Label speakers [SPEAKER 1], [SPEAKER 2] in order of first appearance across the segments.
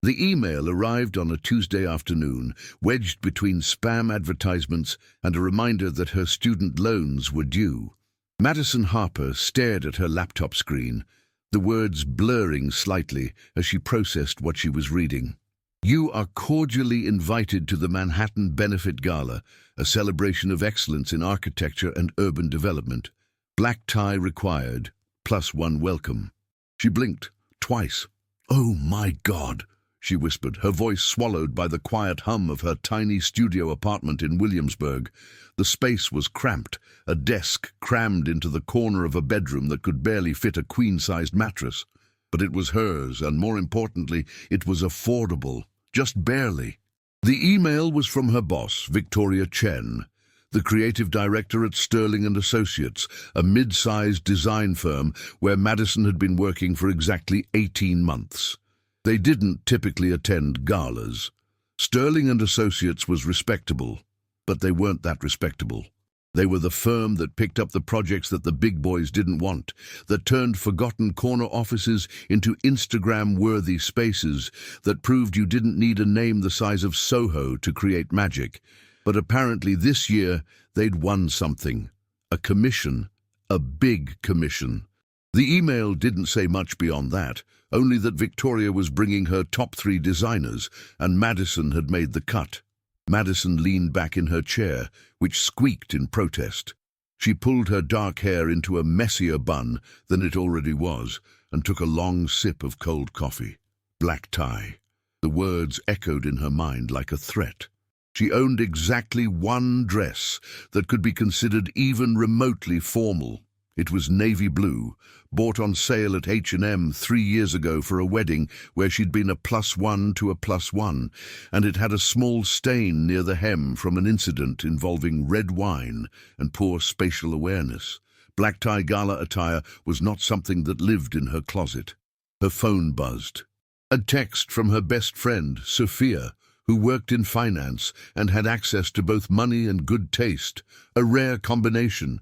[SPEAKER 1] The email arrived on a Tuesday afternoon, wedged between spam advertisements and a reminder that her student loans were due. Madison Harper stared at her laptop screen, the words blurring slightly as she processed what she was reading. You are cordially invited to the Manhattan Benefit Gala, a celebration of excellence in architecture and urban development. Black tie required, +1 welcome. She blinked twice. Oh my God, she whispered, her voice swallowed by the quiet hum of her tiny studio apartment in Williamsburg. The space was cramped, a desk crammed into the corner of a bedroom that could barely fit a queen-sized mattress. But it was hers, and more importantly, it was affordable, just barely. The email was from her boss, Victoria Chen, the creative director at Sterling & Associates, a mid-sized design firm where Madison had been working for exactly 18 months. They didn't typically attend galas. Sterling & Associates was respectable, but they weren't that respectable. They were the firm that picked up the projects that the big boys didn't want, that turned forgotten corner offices into Instagram-worthy spaces, that proved you didn't need a name the size of Soho to create magic. But apparently this year they'd won something. A commission. A big commission. The email didn't say much beyond that, only that Victoria was bringing her top 3 designers, and Madison had made the cut. Madison leaned back in her chair, which squeaked in protest. She pulled her dark hair into a messier bun than it already was, and took a long sip of cold coffee. Black tie. The words echoed in her mind like a threat. She owned exactly one dress that could be considered even remotely formal. It was navy blue, bought on sale at H&M 3 years ago for a wedding where she'd been a +1 to a +1, and it had a small stain near the hem from an incident involving red wine and poor spatial awareness. Black tie gala attire was not something that lived in her closet. Her phone buzzed. A text from her best friend, Sophia, who worked in finance and had access to both money and good taste, a rare combination.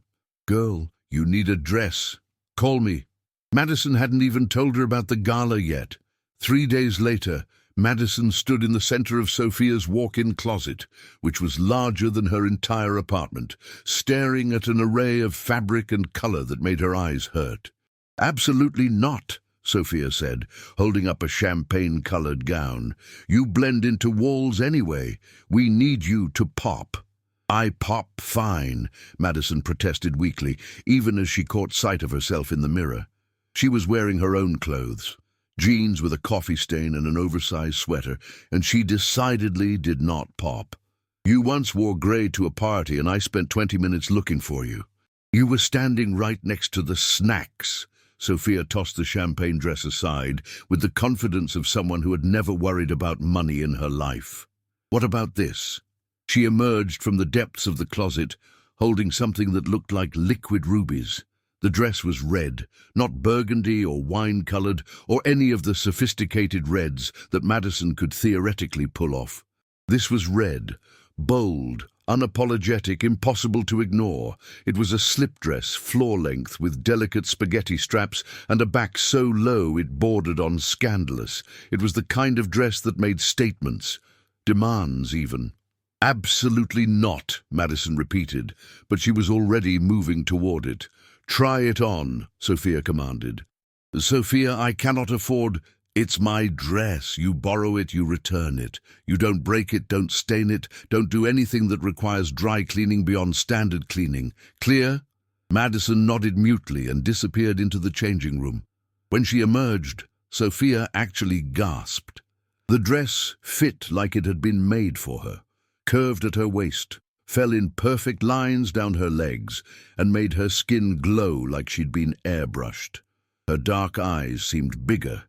[SPEAKER 1] Girl, you need a dress. Call me. Madison hadn't even told her about the gala yet. 3 days later, Madison stood in the center of Sophia's walk-in closet, which was larger than her entire apartment, staring at an array of fabric and color that made her eyes hurt. Absolutely not, Sophia said, holding up a champagne-colored gown. You blend into walls anyway. We need you to pop. I pop fine, Madison protested weakly, even as she caught sight of herself in the mirror. She was wearing her own clothes, jeans with a coffee stain and an oversized sweater, and she decidedly did not pop. You once wore gray to a party, and I spent 20 minutes looking for you. You were standing right next to the snacks. Sophia tossed the champagne dress aside with the confidence of someone who had never worried about money in her life. What about this? She emerged from the depths of the closet, holding something that looked like liquid rubies. The dress was red, not burgundy or wine-colored or any of the sophisticated reds that Madison could theoretically pull off. This was red, bold, unapologetic, impossible to ignore. It was a slip dress, floor-length, with delicate spaghetti straps and a back so low it bordered on scandalous. It was the kind of dress that made statements, demands even. Absolutely not, Madison repeated, but she was already moving toward it. Try it on, Sophia commanded. Sophia, I cannot afford. It's my dress. You borrow it, you return it. You don't break it, don't stain it, don't do anything that requires dry cleaning beyond standard cleaning. Clear? Madison nodded mutely and disappeared into the changing room. When she emerged, Sophia actually gasped. The dress fit like it had been made for her, curved at her waist, fell in perfect lines down her legs, and made her skin glow like she'd been airbrushed. Her dark eyes seemed bigger,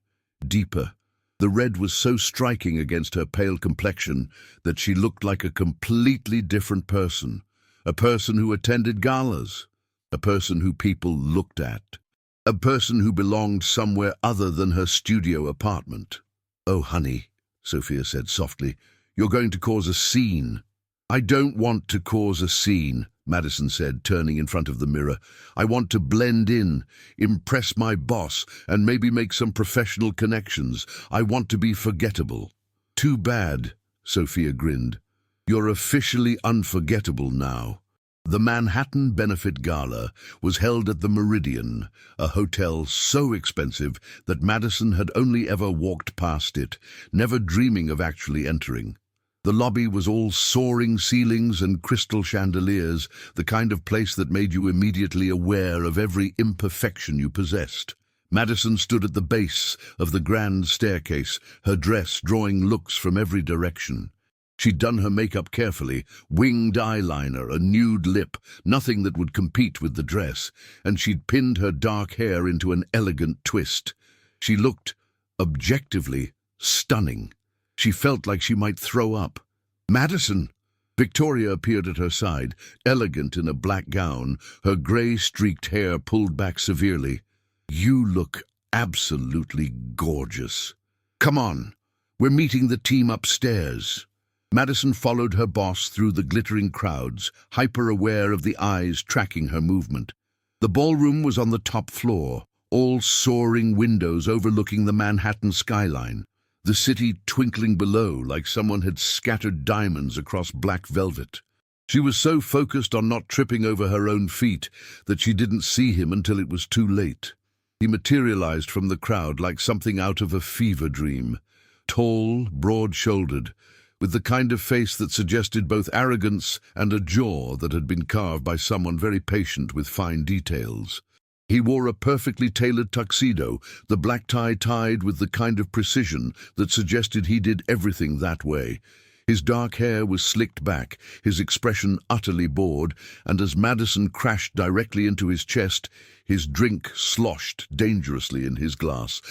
[SPEAKER 1] deeper. The red was so striking against her pale complexion that she looked like a completely different person, a person who attended galas, a person who people looked at, a person who belonged somewhere other than her studio apartment. Oh, honey, Sophia said softly, you're going to cause a scene. I don't want to cause a scene, Madison said, turning in front of the mirror. "I want to blend in, impress my boss, and maybe make some professional connections. I want to be forgettable." "Too bad," Sophia grinned. "You're officially unforgettable now." The Manhattan Benefit Gala was held at the Meridian, a hotel so expensive that Madison had only ever walked past it, never dreaming of actually entering. The lobby was all soaring ceilings and crystal chandeliers, the kind of place that made you immediately aware of every imperfection you possessed. Madison stood at the base of the grand staircase, her dress drawing looks from every direction. She'd done her makeup carefully, winged eyeliner, a nude lip, nothing that would compete with the dress, and she'd pinned her dark hair into an elegant twist. She looked, objectively, stunning. She felt like she might throw up. "Madison!" Victoria appeared at her side, elegant in a black gown, her grey-streaked hair pulled back severely. "You look absolutely gorgeous. Come on, we're meeting the team upstairs." Madison followed her boss through the glittering crowds, hyper-aware of the eyes tracking her movement. The ballroom was on the top floor, all soaring windows overlooking the Manhattan skyline, the city twinkling below like someone had scattered diamonds across black velvet. She was so focused on not tripping over her own feet that she didn't see him until it was too late. He materialized from the crowd like something out of a fever dream, tall, broad-shouldered, with the kind of face that suggested both arrogance and a jaw that had been carved by someone very patient with fine details. He wore a perfectly tailored tuxedo, the black tie tied with the kind of precision that suggested he did everything that way. His dark hair was slicked back, his expression utterly bored, and as Madison crashed directly into his chest, his drink sloshed dangerously in his glass.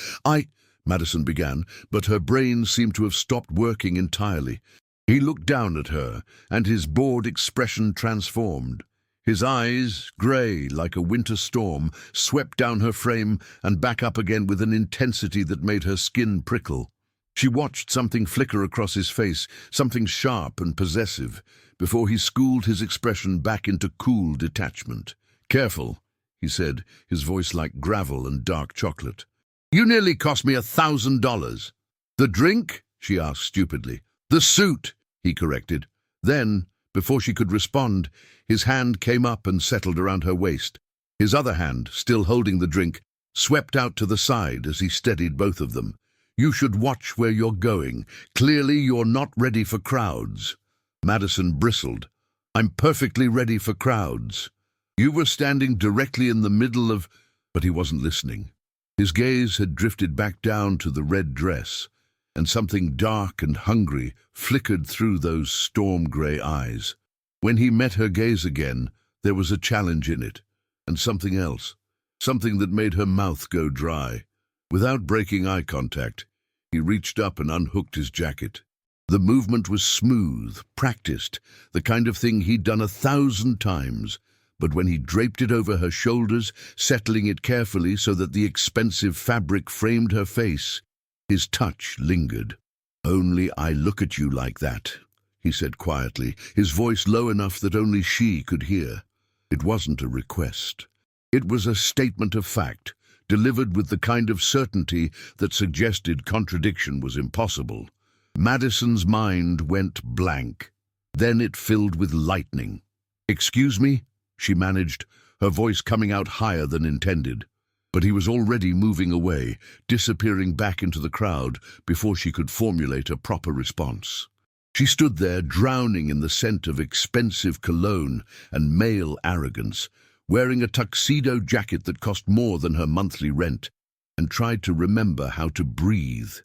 [SPEAKER 1] Madison began, but her brain seemed to have stopped working entirely. He looked down at her, and his bored expression transformed. His eyes, grey like a winter storm, swept down her frame and back up again with an intensity that made her skin prickle. She watched something flicker across his face, something sharp and possessive, before he schooled his expression back into cool detachment. "Careful," he said, his voice like gravel and dark chocolate. "You nearly cost me $1,000. "The drink?" she asked stupidly. "The suit," he corrected. Then, before she could respond, his hand came up and settled around her waist. His other hand, still holding the drink, swept out to the side as he steadied both of them. "You should watch where you're going. Clearly you're not ready for crowds." Madison bristled. "I'm perfectly ready for crowds." "You were standing directly in the middle of—" But he wasn't listening. His gaze had drifted back down to the red dress, and something dark and hungry flickered through those storm-grey eyes. When he met her gaze again, there was a challenge in it, and something else, something that made her mouth go dry. Without breaking eye contact, he reached up and unhooked his jacket. The movement was smooth, practiced, the kind of thing he'd done 1,000 times, but when he draped it over her shoulders, settling it carefully so that the expensive fabric framed her face, his touch lingered. "Only I look at you like that," he said quietly, his voice low enough that only she could hear. It wasn't a request. It was a statement of fact, delivered with the kind of certainty that suggested contradiction was impossible. Madison's mind went blank. Then it filled with lightning. "Excuse me?" she managed, her voice coming out higher than intended. But he was already moving away, disappearing back into the crowd before she could formulate a proper response. She stood there, drowning in the scent of expensive cologne and male arrogance, wearing a tuxedo jacket that cost more than her monthly rent, and tried to remember how to breathe.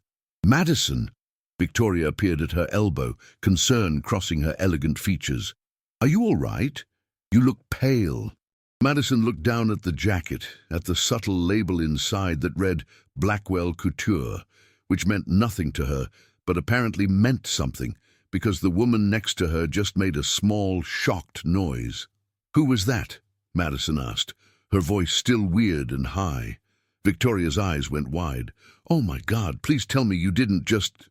[SPEAKER 1] "Madison!" Victoria appeared at her elbow, concern crossing her elegant features. "Are you all right? You look pale." Madison looked down at the jacket, at the subtle label inside that read Blackwell Couture, which meant nothing to her, but apparently meant something, because the woman next to her just made a small, shocked noise. "Who was that?" Madison asked, her voice still weird and high. Victoria's eyes went wide. "Oh my God, please tell me you didn't just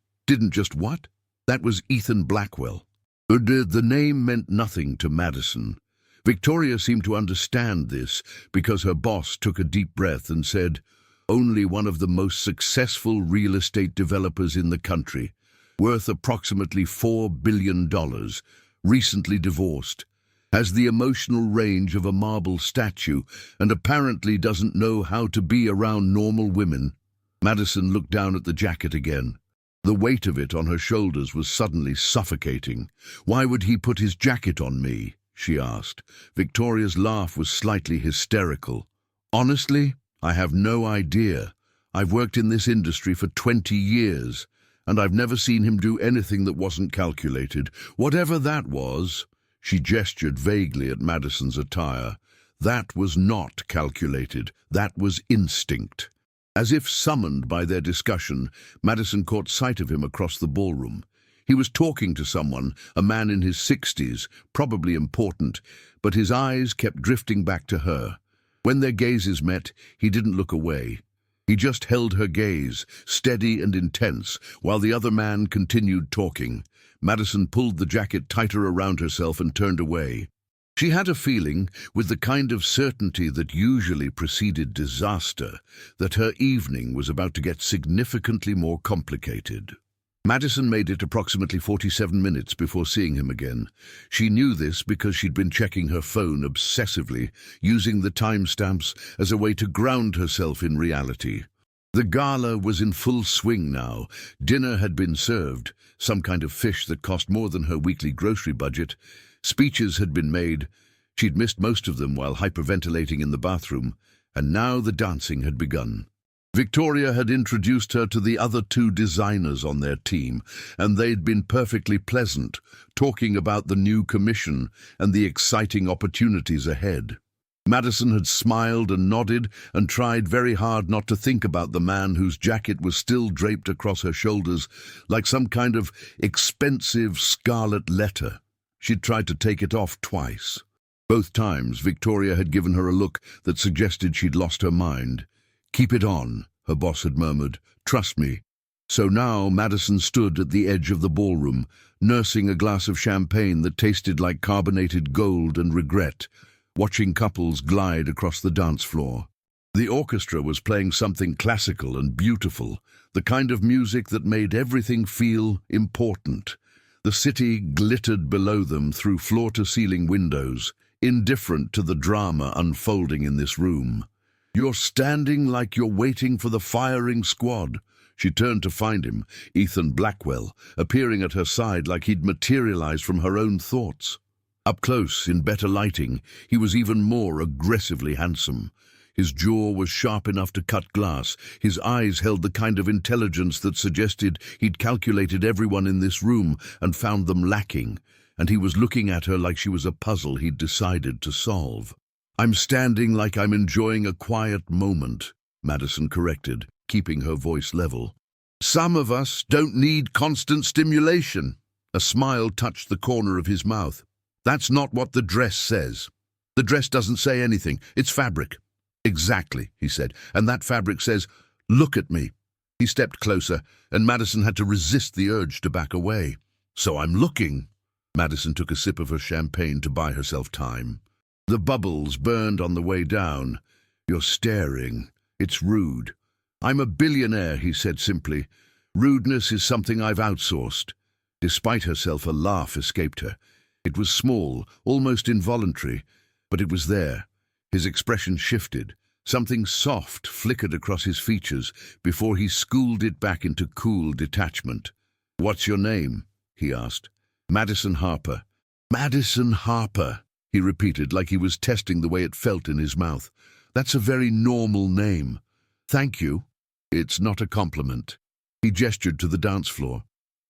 [SPEAKER 1] what?" "That was Ethan Blackwell." The name meant nothing to Madison. Victoria seemed to understand this because her boss took a deep breath and said, "Only one of the most successful real estate developers in the country, worth approximately $4 billion, recently divorced, has the emotional range of a marble statue and apparently doesn't know how to be around normal women." Madison looked down at the jacket again. The weight of it on her shoulders was suddenly suffocating. "Why would he put his jacket on me?" she asked. Victoria's laugh was slightly hysterical. "Honestly, I have no idea. I've worked in this industry for 20 years, and I've never seen him do anything that wasn't calculated. Whatever that was," she gestured vaguely at Madison's attire, "that was not calculated. That was instinct." As if summoned by their discussion, Madison caught sight of him across the ballroom. He was talking to someone, a man in his 60s, probably important, but his eyes kept drifting back to her. When their gazes met, he didn't look away. He just held her gaze, steady and intense, while the other man continued talking. Madison pulled the jacket tighter around herself and turned away. She had a feeling, with the kind of certainty that usually preceded disaster, that her evening was about to get significantly more complicated. Madison made it approximately 47 minutes before seeing him again. She knew this because she'd been checking her phone obsessively, using the timestamps as a way to ground herself in reality. The gala was in full swing now. Dinner had been served, some kind of fish that cost more than her weekly grocery budget. Speeches had been made. She'd missed most of them while hyperventilating in the bathroom, and now the dancing had begun. Victoria had introduced her to the other two designers on their team, and they'd been perfectly pleasant, talking about the new commission and the exciting opportunities ahead. Madison had smiled and nodded and tried very hard not to think about the man whose jacket was still draped across her shoulders like some kind of expensive scarlet letter. She'd tried to take it off twice. Both times, Victoria had given her a look that suggested she'd lost her mind. "Keep it on," her boss had murmured. "Trust me." So now Madison stood at the edge of the ballroom, nursing a glass of champagne that tasted like carbonated gold and regret, watching couples glide across the dance floor. The orchestra was playing something classical and beautiful, the kind of music that made everything feel important. The city glittered below them through floor-to-ceiling windows, indifferent to the drama unfolding in this room. "You're standing like you're waiting for the firing squad." She turned to find him, Ethan Blackwell, appearing at her side like he'd materialized from her own thoughts. Up close, in better lighting, he was even more aggressively handsome. His jaw was sharp enough to cut glass. His eyes held the kind of intelligence that suggested he'd calculated everyone in this room and found them lacking, and he was looking at her like she was a puzzle he'd decided to solve. "I'm standing like I'm enjoying a quiet moment," Madison corrected, keeping her voice level. "Some of us don't need constant stimulation." A smile touched the corner of his mouth. "That's not what the dress says. The dress doesn't say anything. It's fabric." "Exactly," he said, "and that fabric says, 'Look at me.'" He stepped closer, and Madison had to resist the urge to back away. "So I'm looking." Madison took a sip of her champagne to buy herself time. The bubbles burned on the way down. "You're staring. It's rude." "I'm a billionaire," he said simply. "Rudeness is something I've outsourced." Despite herself, a laugh escaped her. It was small, almost involuntary, but it was there. His expression shifted. Something soft flickered across his features before he schooled it back into cool detachment. "What's your name?" he asked. "Madison Harper." "Madison Harper," he repeated like he was testing the way it felt in his mouth. "That's a very normal name." "Thank you." "It's not a compliment." He gestured to the dance floor.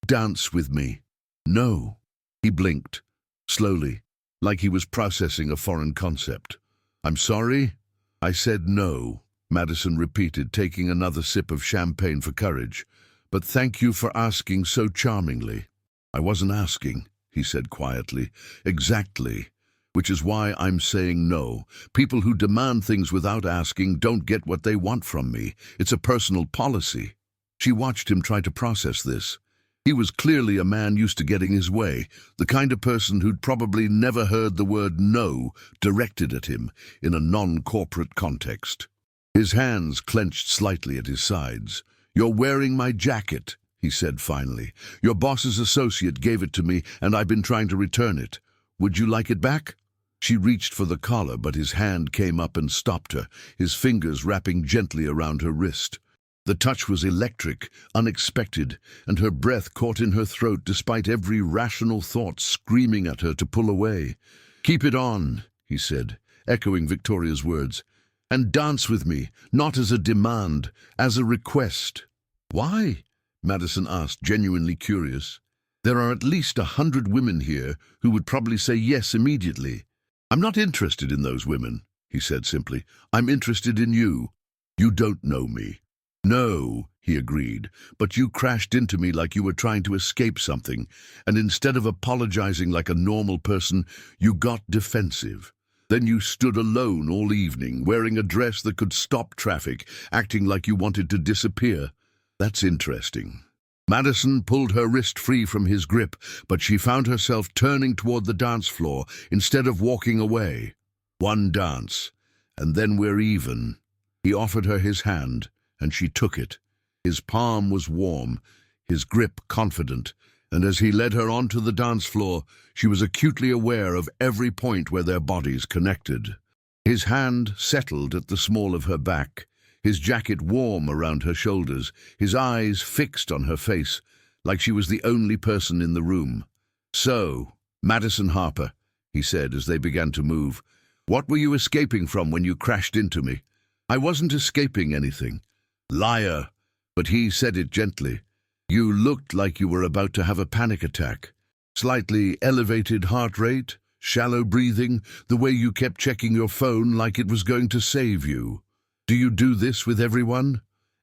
[SPEAKER 1] "Dance with me." "No." He blinked, slowly, like he was processing a foreign concept. "I'm sorry?" "I said no," Madison repeated, taking another sip of champagne for courage. "But thank you for asking so charmingly." "I wasn't asking," he said quietly. "Exactly. Which is why I'm saying no. People who demand things without asking don't get what they want from me. It's a personal policy." She watched him try to process this. He was clearly a man used to getting his way, the kind of person who'd probably never heard the word no directed at him in a non-corporate context. His hands clenched slightly at his sides. "You're wearing my jacket," he said finally. "Your boss's associate gave it to me, and I've been trying to return it. Would you like it back?" She reached for the collar, but his hand came up and stopped her, his fingers wrapping gently around her wrist. The touch was electric, unexpected, and her breath caught in her throat despite every rational thought screaming at her to pull away. "Keep it on," he said, echoing Victoria's words. "And dance with me, not as a demand, as a request." "Why?" Madison asked, genuinely curious. "There are at least 100 women here who would probably say yes immediately." "I'm not interested in those women," he said simply. "I'm interested in you. You don't know me." "No," he agreed, "but you crashed into me like you were trying to escape something, and instead of apologizing like a normal person, you got defensive. Then you stood alone all evening, wearing a dress that could stop traffic, acting like you wanted to disappear. That's interesting." Madison pulled her wrist free from his grip, but she found herself turning toward the dance floor instead of walking away. "One dance, and then we're even." He offered her his hand, and she took it. His palm was warm, his grip confident, and as he led her onto the dance floor, she was acutely aware of every point where their bodies connected. His hand settled at the small of her back, his jacket warm around her shoulders, his eyes fixed on her face, like she was the only person in the room. "So, Madison Harper," he said as they began to move, "what were you escaping from when you crashed into me?" "I wasn't escaping anything." "Liar." But he said it gently. "You looked like you were about to have a panic attack. Slightly elevated heart rate, shallow breathing, the way you kept checking your phone like it was going to save you. Do you do this with everyone?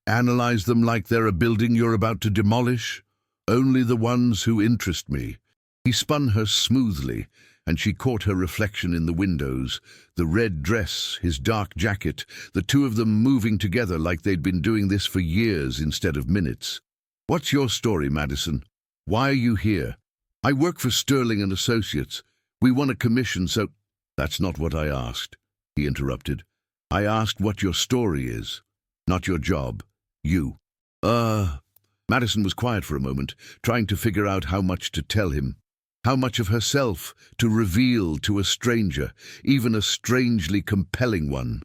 [SPEAKER 1] Analyze them like they're a building you're about to demolish? Only the ones who interest me." He spun her smoothly, and she caught her reflection in the windows, the red dress, his dark jacket, the two of them moving together like they'd been doing this for years instead of minutes. "What's your story, Madison? Why are you here?" "I work for Sterling and Associates. We won a commission, so—" "That's not what I asked," he interrupted. "I asked what your story is, not your job. You." Madison was quiet for a moment, trying to figure out how much to tell him. How much of herself to reveal to a stranger, even a strangely compelling one.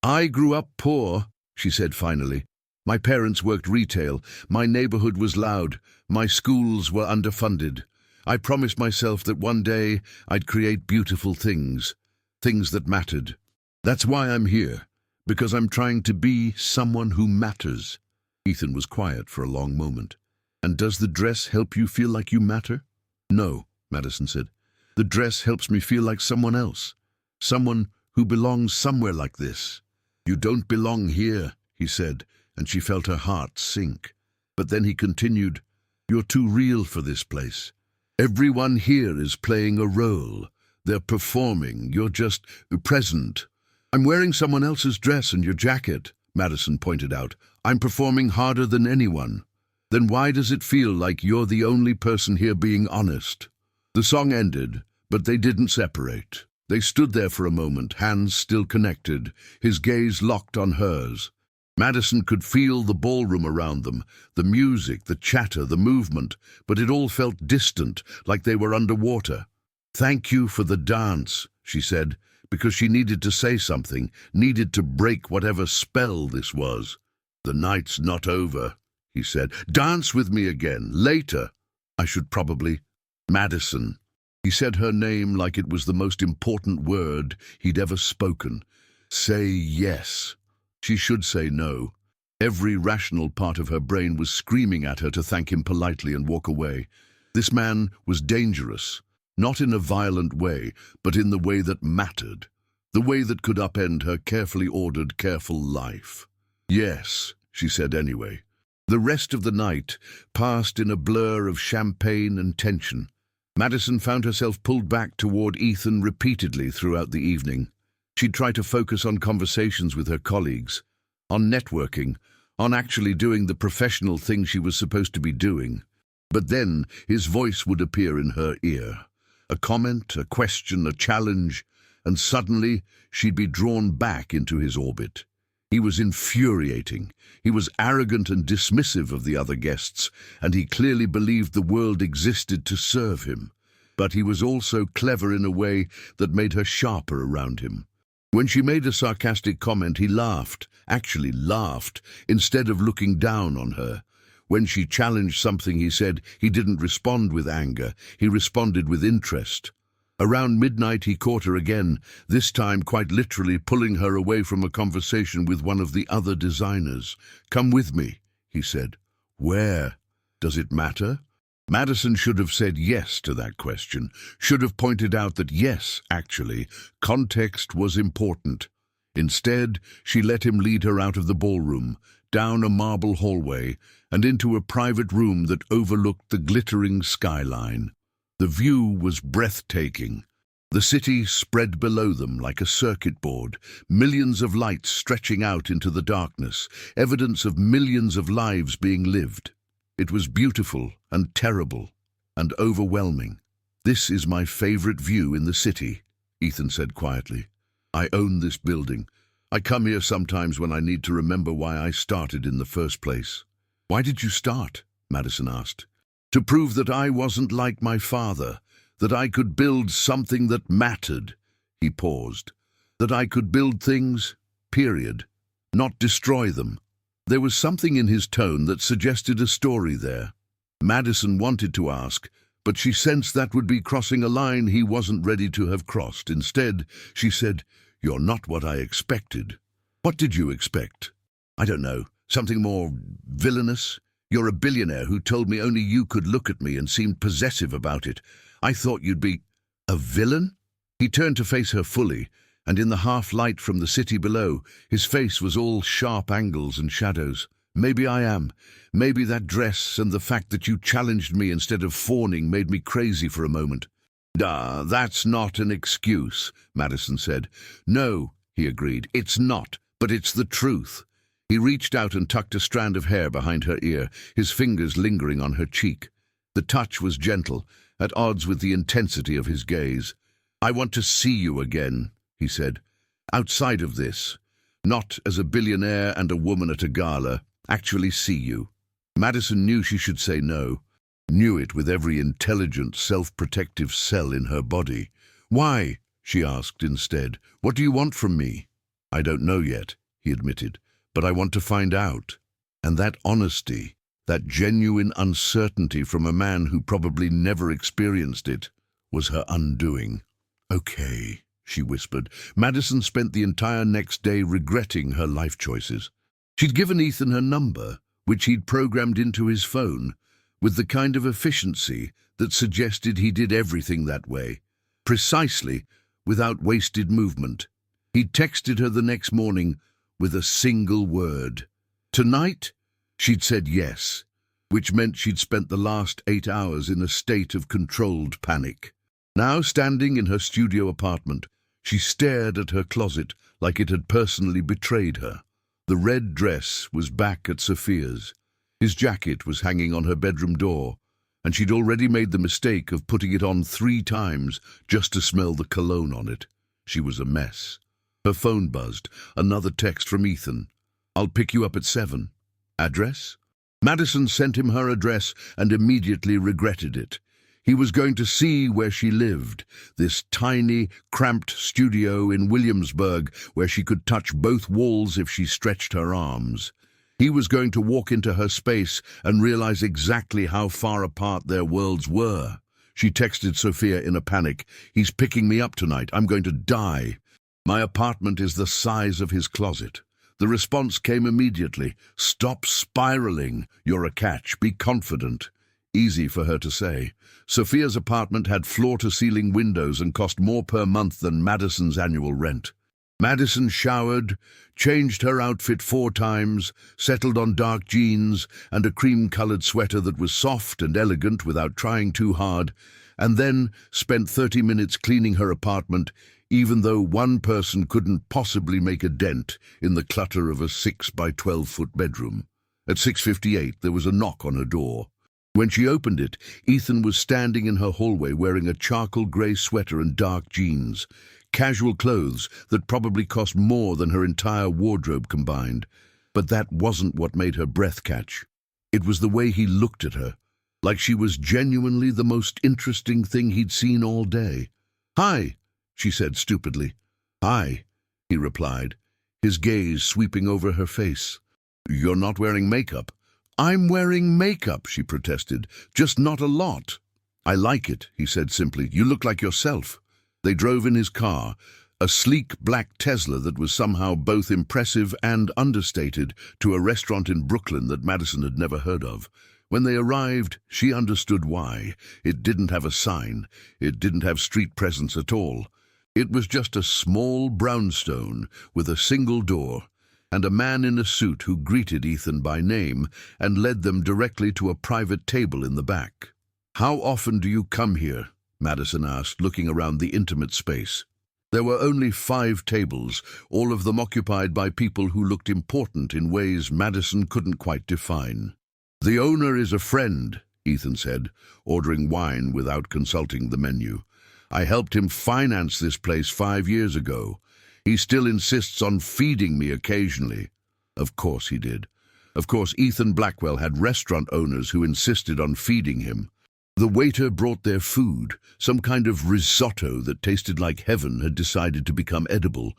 [SPEAKER 1] "I grew up poor," she said finally. "My parents worked retail, my neighborhood was loud, my schools were underfunded. I promised myself that one day I'd create beautiful things, things that mattered. That's why I'm here, because I'm trying to be someone who matters." Ethan was quiet for a long moment. "And does the dress help you feel like you matter?" "No," Madison said. "The dress helps me feel like someone else, someone who belongs somewhere like this." "You don't belong here," he said, and she felt her heart sink. But then he continued, "You're too real for this place. Everyone here is playing a role. They're performing. You're just present." "I'm wearing someone else's dress and your jacket," Madison pointed out. "I'm performing harder than anyone." "Then why does it feel like you're the only person here being honest?" The song ended, but they didn't separate. They stood there for a moment, hands still connected, his gaze locked on hers. Madison could feel the ballroom around them, the music, the chatter, the movement, but it all felt distant, like they were underwater. "Thank you for the dance," she said, because she needed to say something, needed to break whatever spell this was. "The night's not over," he said. "Dance with me again, later." "I should probably—" "Madison." He said her name like it was the most important word he'd ever spoken. "Say yes." She should say no. Every rational part of her brain was screaming at her to thank him politely and walk away. This man was dangerous, not in a violent way, but in the way that mattered, the way that could upend her carefully ordered, careful life. "Yes," she said anyway. The rest of the night passed in a blur of champagne and tension. Madison found herself pulled back toward Ethan repeatedly throughout the evening. She'd try to focus on conversations with her colleagues, on networking, on actually doing the professional thing she was supposed to be doing. But then his voice would appear in her ear. A comment, a question, a challenge, and suddenly she'd be drawn back into his orbit. He was infuriating. He was arrogant and dismissive of the other guests, and he clearly believed the world existed to serve him. But he was also clever in a way that made her sharper around him. When she made a sarcastic comment, he laughed, actually laughed, instead of looking down on her. When she challenged something he said, he didn't respond with anger, he responded with interest. Around midnight he caught her again, this time quite literally pulling her away from a conversation with one of the other designers. "Come with me," he said. "Where? Does it matter?" Madison should have said yes to that question, should have pointed out that yes, actually, context was important. Instead, she let him lead her out of the ballroom, down a marble hallway, and into a private room that overlooked the glittering skyline. The view was breathtaking. The city spread below them like a circuit board, millions of lights stretching out into the darkness, evidence of millions of lives being lived. It was beautiful and terrible and overwhelming. "This is my favorite view in the city," Ethan said quietly. "I own this building. I come here sometimes when I need to remember why I started in the first place." "Why did you start?" Madison asked. "To prove that I wasn't like my father, that I could build something that mattered." He paused. "That I could build things, period, not destroy them." There was something in his tone that suggested a story there. Madison wanted to ask, but she sensed that would be crossing a line he wasn't ready to have crossed. Instead, she said, "You're not what I expected." "What did you expect?" "I don't know. Something more villainous? You're a billionaire who told me only you could look at me and seemed possessive about it. I thought you'd be—" "A villain?" He turned to face her fully, and in the half-light from the city below, his face was all sharp angles and shadows. "Maybe I am. Maybe that dress and the fact that you challenged me instead of fawning made me crazy for a moment." That's not an excuse," Madison said. "No," he agreed, "it's not, but it's the truth." He reached out and tucked a strand of hair behind her ear, his fingers lingering on her cheek. The touch was gentle, at odds with the intensity of his gaze. "I want to see you again," he said. "Outside of this. Not as a billionaire and a woman at a gala. Actually see you." Madison knew she should say no. Knew it with every intelligent, self-protective cell in her body. "Why?" she asked instead. "What do you want from me?" "I don't know yet," he admitted, "but I want to find out." And that honesty, that genuine uncertainty from a man who probably never experienced it, was her undoing. "Okay," she whispered. Madison spent the entire next day regretting her life choices. She'd given Ethan her number, which he'd programmed into his phone, with the kind of efficiency that suggested he did everything that way, precisely, without wasted movement. He'd texted her the next morning with a single word. "Tonight?" She'd said yes, which meant she'd spent the last 8 hours in a state of controlled panic. Now, standing in her studio apartment, she stared at her closet like it had personally betrayed her. The red dress was back at Sophia's. His jacket was hanging on her bedroom door, and she'd already made the mistake of putting it on 3 times just to smell the cologne on it. She was a mess. Her phone buzzed. Another text from Ethan. "I'll pick you up at 7. Address?" Madison sent him her address and immediately regretted it. He was going to see where she lived, this tiny, cramped studio in Williamsburg where she could touch both walls if she stretched her arms. He was going to walk into her space and realize exactly how far apart their worlds were. She texted Sophia in a panic. "He's picking me up tonight. I'm going to die. My apartment is the size of his closet." The response came immediately. "Stop spiraling. You're a catch. Be confident." Easy for her to say. Sophia's apartment had floor-to-ceiling windows and cost more per month than Madison's annual rent. Madison showered, changed her outfit 4 times, settled on dark jeans and a cream-colored sweater that was soft and elegant without trying too hard, and then spent 30 minutes cleaning her apartment, even though one person couldn't possibly make a dent in the clutter of a 6 by 12-foot bedroom. At 6:58, there was a knock on her door. When she opened it, Ethan was standing in her hallway wearing a charcoal grey sweater and dark jeans, casual clothes that probably cost more than her entire wardrobe combined. But that wasn't what made her breath catch. It was the way he looked at her, like she was genuinely the most interesting thing he'd seen all day. "Hi," she said stupidly. "Hi," he replied, his gaze sweeping over her face. "You're not wearing makeup." "I'm wearing makeup," she protested, "just not a lot." "I like it," he said simply. "You look like yourself." They drove in his car, a sleek black Tesla that was somehow both impressive and understated, to a restaurant in Brooklyn that Madison had never heard of. When they arrived, she understood why. It didn't have a sign. It didn't have street presence at all. It was just a small brownstone with a single door, and a man in a suit who greeted Ethan by name and led them directly to a private table in the back. "How often do you come here?" Madison asked, looking around the intimate space. There were only 5 tables, all of them occupied by people who looked important in ways Madison couldn't quite define. "The owner is a friend," Ethan said, ordering wine without consulting the menu. "I helped him finance this place 5 years ago. He still insists on feeding me occasionally." Of course he did. Of course Ethan Blackwell had restaurant owners who insisted on feeding him. The waiter brought their food, some kind of risotto that tasted like heaven had decided to become edible,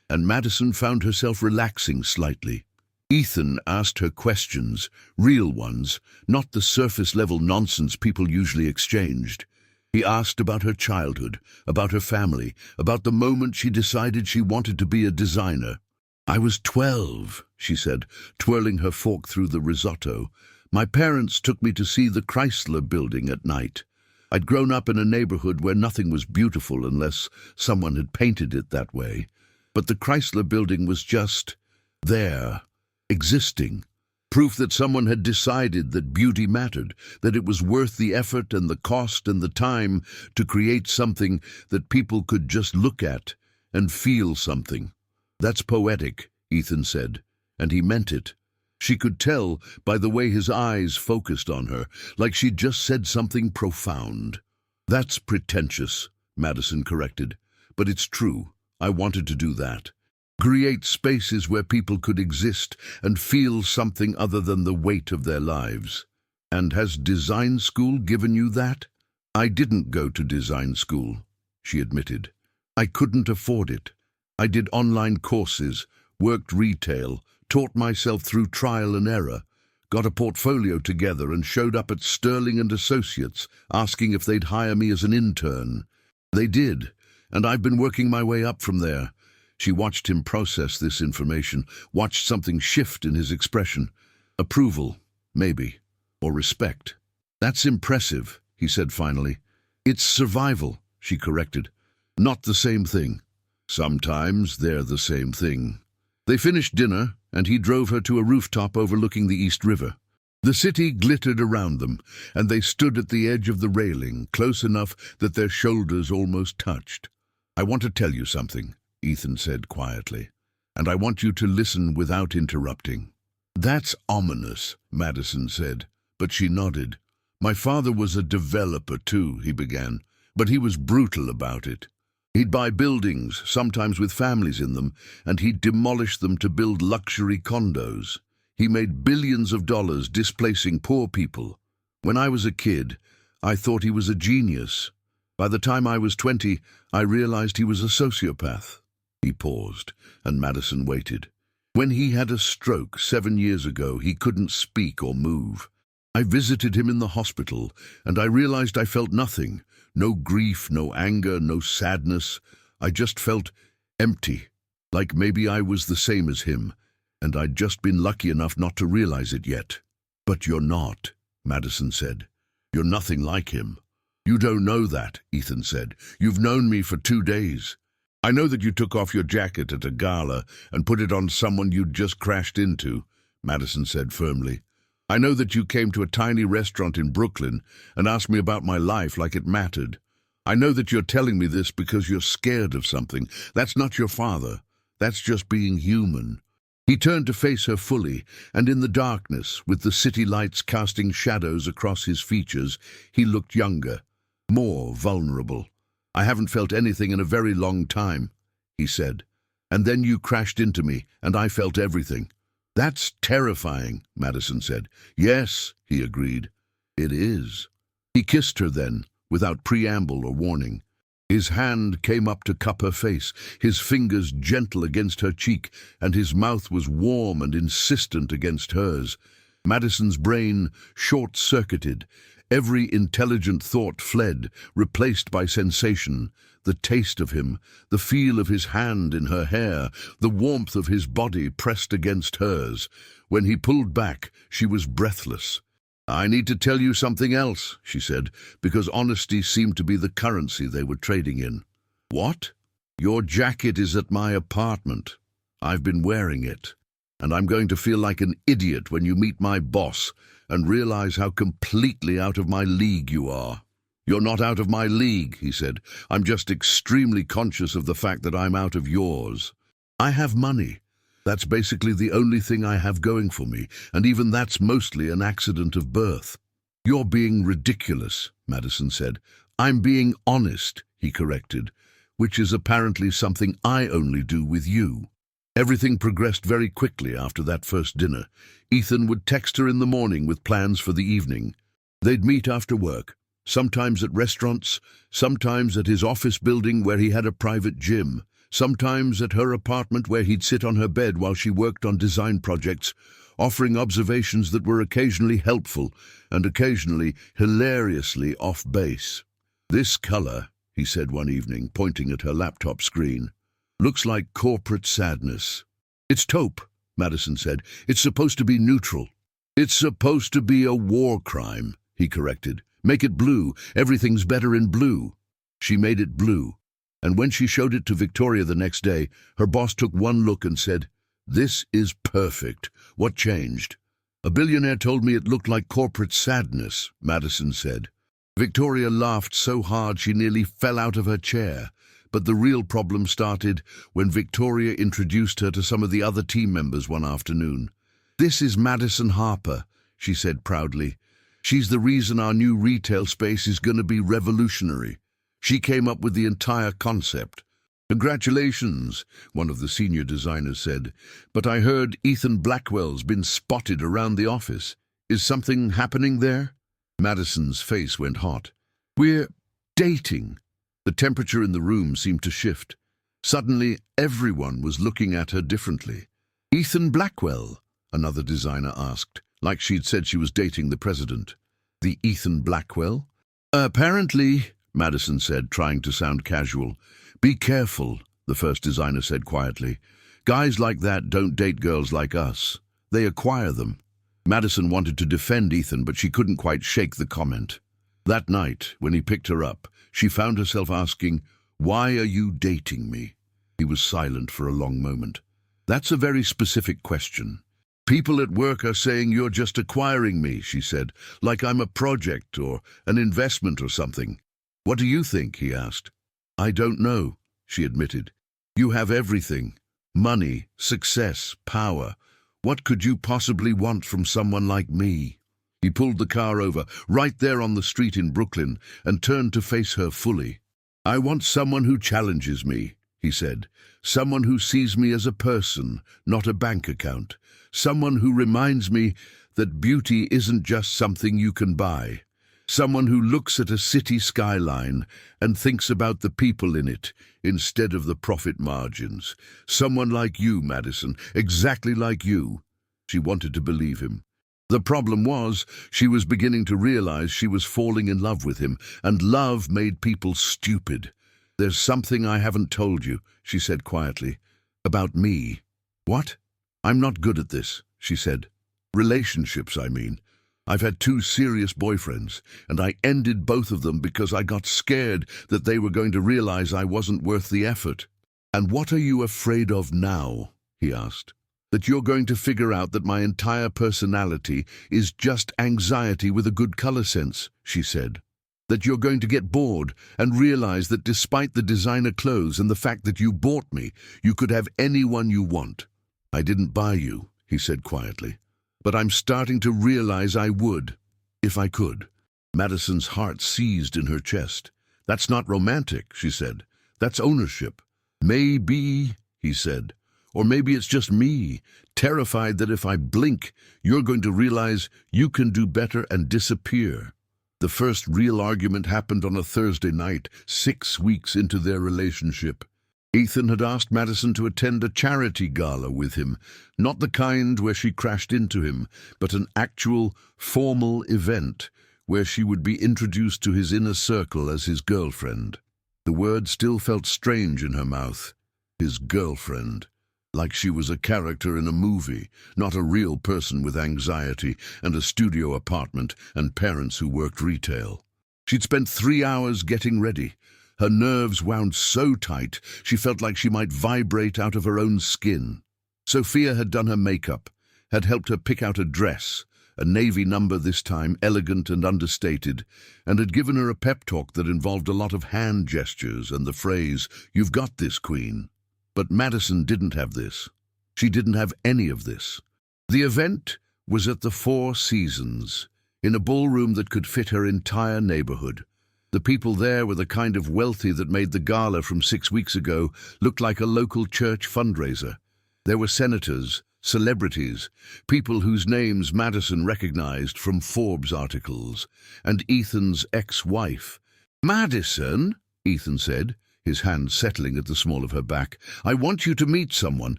[SPEAKER 1] and Madison found herself relaxing slightly. Ethan asked her questions, real ones, not the surface-level nonsense people usually exchanged. He asked about her childhood, about her family, about the moment she decided she wanted to be a designer. "I was 12, she said, twirling her fork through the risotto. "My parents took me to see the Chrysler Building at night. I'd grown up in a neighborhood where nothing was beautiful unless someone had painted it that way. But the Chrysler Building was just there, existing. Proof that someone had decided that beauty mattered, that it was worth the effort and the cost and the time to create something that people could just look at and feel something." "That's poetic," Ethan said, and he meant it. She could tell by the way his eyes focused on her, like she'd just said something profound. "That's pretentious," Madison corrected. "But it's true. I wanted to do that. Create spaces where people could exist and feel something other than the weight of their lives." "And has design school given you that?" "I didn't go to design school," she admitted. "I couldn't afford it. I did online courses, worked retail, taught myself through trial and error, got a portfolio together and showed up at Sterling and Associates asking if they'd hire me as an intern. They did, and I've been working my way up from there." She watched him process this information, watched something shift in his expression. Approval, maybe, or respect. "That's impressive," he said finally. "It's survival," she corrected. "Not the same thing." "Sometimes they're the same thing." They finished dinner, and he drove her to a rooftop overlooking the East River. The city glittered around them, and they stood at the edge of the railing, close enough that their shoulders almost touched. "I want to tell you something," Ethan said quietly, "and I want you to listen without interrupting." "That's ominous," Madison said, but she nodded. "My father was a developer too," he began, "but he was brutal about it. He'd buy buildings, sometimes with families in them, and he'd demolish them to build luxury condos. He made billions of dollars displacing poor people. When I was a kid, I thought he was a genius. By the time I was 20, I realized he was a sociopath." He paused, and Madison waited. "When he had a stroke 7 years ago, he couldn't speak or move. I visited him in the hospital, and I realized I felt nothing. No grief, no anger, no sadness. I just felt empty, like maybe I was the same as him, and I'd just been lucky enough not to realize it yet." "But you're not," Madison said. "You're nothing like him." "You don't know that," Ethan said. "You've known me for 2 days. I know that you took off your jacket at a gala and put it on someone you'd just crashed into," Madison said firmly. "I know that you came to a tiny restaurant in Brooklyn and asked me about my life like it mattered. I know that you're telling me this because you're scared of something. That's not your father. That's just being human. He turned to face her fully, and in the darkness, with the city lights casting shadows across his features, he looked younger, more vulnerable. "I haven't felt anything in a very long time," he said. "And then you crashed into me, and I felt everything." "That's terrifying," Madison said. "Yes," he agreed. "It is." He kissed her then, without preamble or warning. His hand came up to cup her face, his fingers gentle against her cheek, and his mouth was warm and insistent against hers. Madison's brain short-circuited. Every intelligent thought fled, replaced by sensation. The taste of him, the feel of his hand in her hair, the warmth of his body pressed against hers. When he pulled back, she was breathless. "I need to tell you something else," she said, because honesty seemed to be the currency they were trading in. "What?" "Your jacket is at my apartment. I've been wearing it, and I'm going to feel like an idiot when you meet my boss and realize how completely out of my league you are." "You're not out of my league," he said. "I'm just extremely conscious of the fact that I'm out of yours. I have money. That's basically the only thing I have going for me, and even that's mostly an accident of birth." "You're being ridiculous," Madison said. "I'm being honest," he corrected, "which is apparently something I only do with you." Everything progressed very quickly after that first dinner. Ethan would text her in the morning with plans for the evening. They'd meet after work, sometimes at restaurants, sometimes at his office building where he had a private gym, sometimes at her apartment where he'd sit on her bed while she worked on design projects, offering observations that were occasionally helpful and occasionally hilariously off base. "This color," he said one evening, pointing at her laptop screen, "looks like corporate sadness." "It's taupe," Madison said. "It's supposed to be neutral." "It's supposed to be a war crime," he corrected. "Make it blue. Everything's better in blue." She made it blue. And when she showed it to Victoria the next day, her boss took one look and said, "This is perfect. What changed?" "A billionaire told me it looked like corporate sadness," Madison said. Victoria laughed so hard she nearly fell out of her chair. But the real problem started when Victoria introduced her to some of the other team members one afternoon. "This is Madison Harper," she said proudly. "She's the reason our new retail space is going to be revolutionary. She came up with the entire concept." "Congratulations," one of the senior designers said. "But I heard Ethan Blackwell's been spotted around the office. Is something happening there?" Madison's face went hot. "We're dating." The temperature in the room seemed to shift. Suddenly, everyone was looking at her differently. "Ethan Blackwell?" another designer asked, like she'd said she was dating the president. "The Ethan Blackwell?" "Apparently," Madison said, trying to sound casual. "Be careful," the first designer said quietly. "Guys like that don't date girls like us. They acquire them." Madison wanted to defend Ethan, but she couldn't quite shake the comment. That night, when he picked her up, she found herself asking, "Why are you dating me?" He was silent for a long moment. "That's a very specific question." "People at work are saying you're just acquiring me," she said, "like I'm a project or an investment or something." "What do you think?" he asked. "I don't know," she admitted. "You have everything. Money, success, power. What could you possibly want from someone like me?" He pulled the car over, right there on the street in Brooklyn, and turned to face her fully. "I want someone who challenges me," he said. "Someone who sees me as a person, not a bank account. Someone who reminds me that beauty isn't just something you can buy. Someone who looks at a city skyline and thinks about the people in it instead of the profit margins. Someone like you, Madison, exactly like you." She wanted to believe him. The problem was, she was beginning to realize she was falling in love with him, and love made people stupid. "There's something I haven't told you," she said quietly. "About me." "What?" "I'm not good at this," she said. "Relationships, I mean. I've had 2 serious boyfriends, and I ended both of them because I got scared that they were going to realize I wasn't worth the effort." "And what are you afraid of now?" he asked. "That you're going to figure out that my entire personality is just anxiety with a good color sense," she said. "That you're going to get bored and realize that despite the designer clothes and the fact that you bought me, you could have anyone you want. "I didn't buy you," he said quietly, "but I'm starting to realize I would, if I could." Madison's heart seized in her chest. "That's not romantic," she said. "That's ownership." "Maybe," he said, "or maybe it's just me, terrified that if I blink, you're going to realize you can do better and disappear." The first real argument happened on a Thursday night, 6 weeks into their relationship. Ethan had asked Madison to attend a charity gala with him, not the kind where she crashed into him, but an actual, formal event where she would be introduced to his inner circle as his girlfriend. The word still felt strange in her mouth. His girlfriend. Like she was a character in a movie, not a real person with anxiety and a studio apartment and parents who worked retail. She'd spent 3 hours getting ready. Her nerves wound so tight she felt like she might vibrate out of her own skin. Sophia had done her makeup, had helped her pick out a dress, a navy number this time, elegant and understated, and had given her a pep talk that involved a lot of hand gestures and the phrase, "You've got this, Queen." But Madison didn't have this. She didn't have any of this. The event was at the Four Seasons, in a ballroom that could fit her entire neighborhood. The people there were the kind of wealthy that made the gala from 6 weeks ago look like a local church fundraiser. There were senators, celebrities, people whose names Madison recognized from Forbes articles, and Ethan's ex-wife. "Madison," Ethan said, his hand settling at the small of her back, "I want you to meet someone.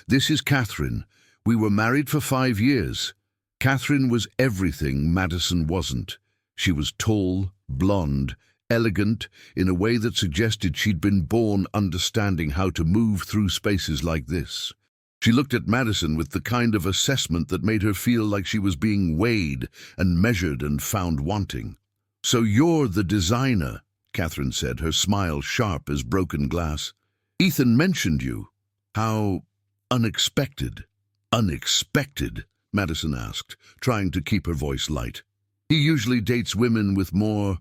[SPEAKER 1] This is Catherine. We were married for 5 years. Catherine was everything Madison wasn't. She was tall, blonde, elegant, in a way that suggested she'd been born understanding how to move through spaces like this. She looked at Madison with the kind of assessment that made her feel like she was being weighed and measured and found wanting. "So you're the designer," Catherine said, her smile sharp as broken glass. "Ethan mentioned you. How unexpected." "Unexpected?" Madison asked, trying to keep her voice light. "He usually dates women with more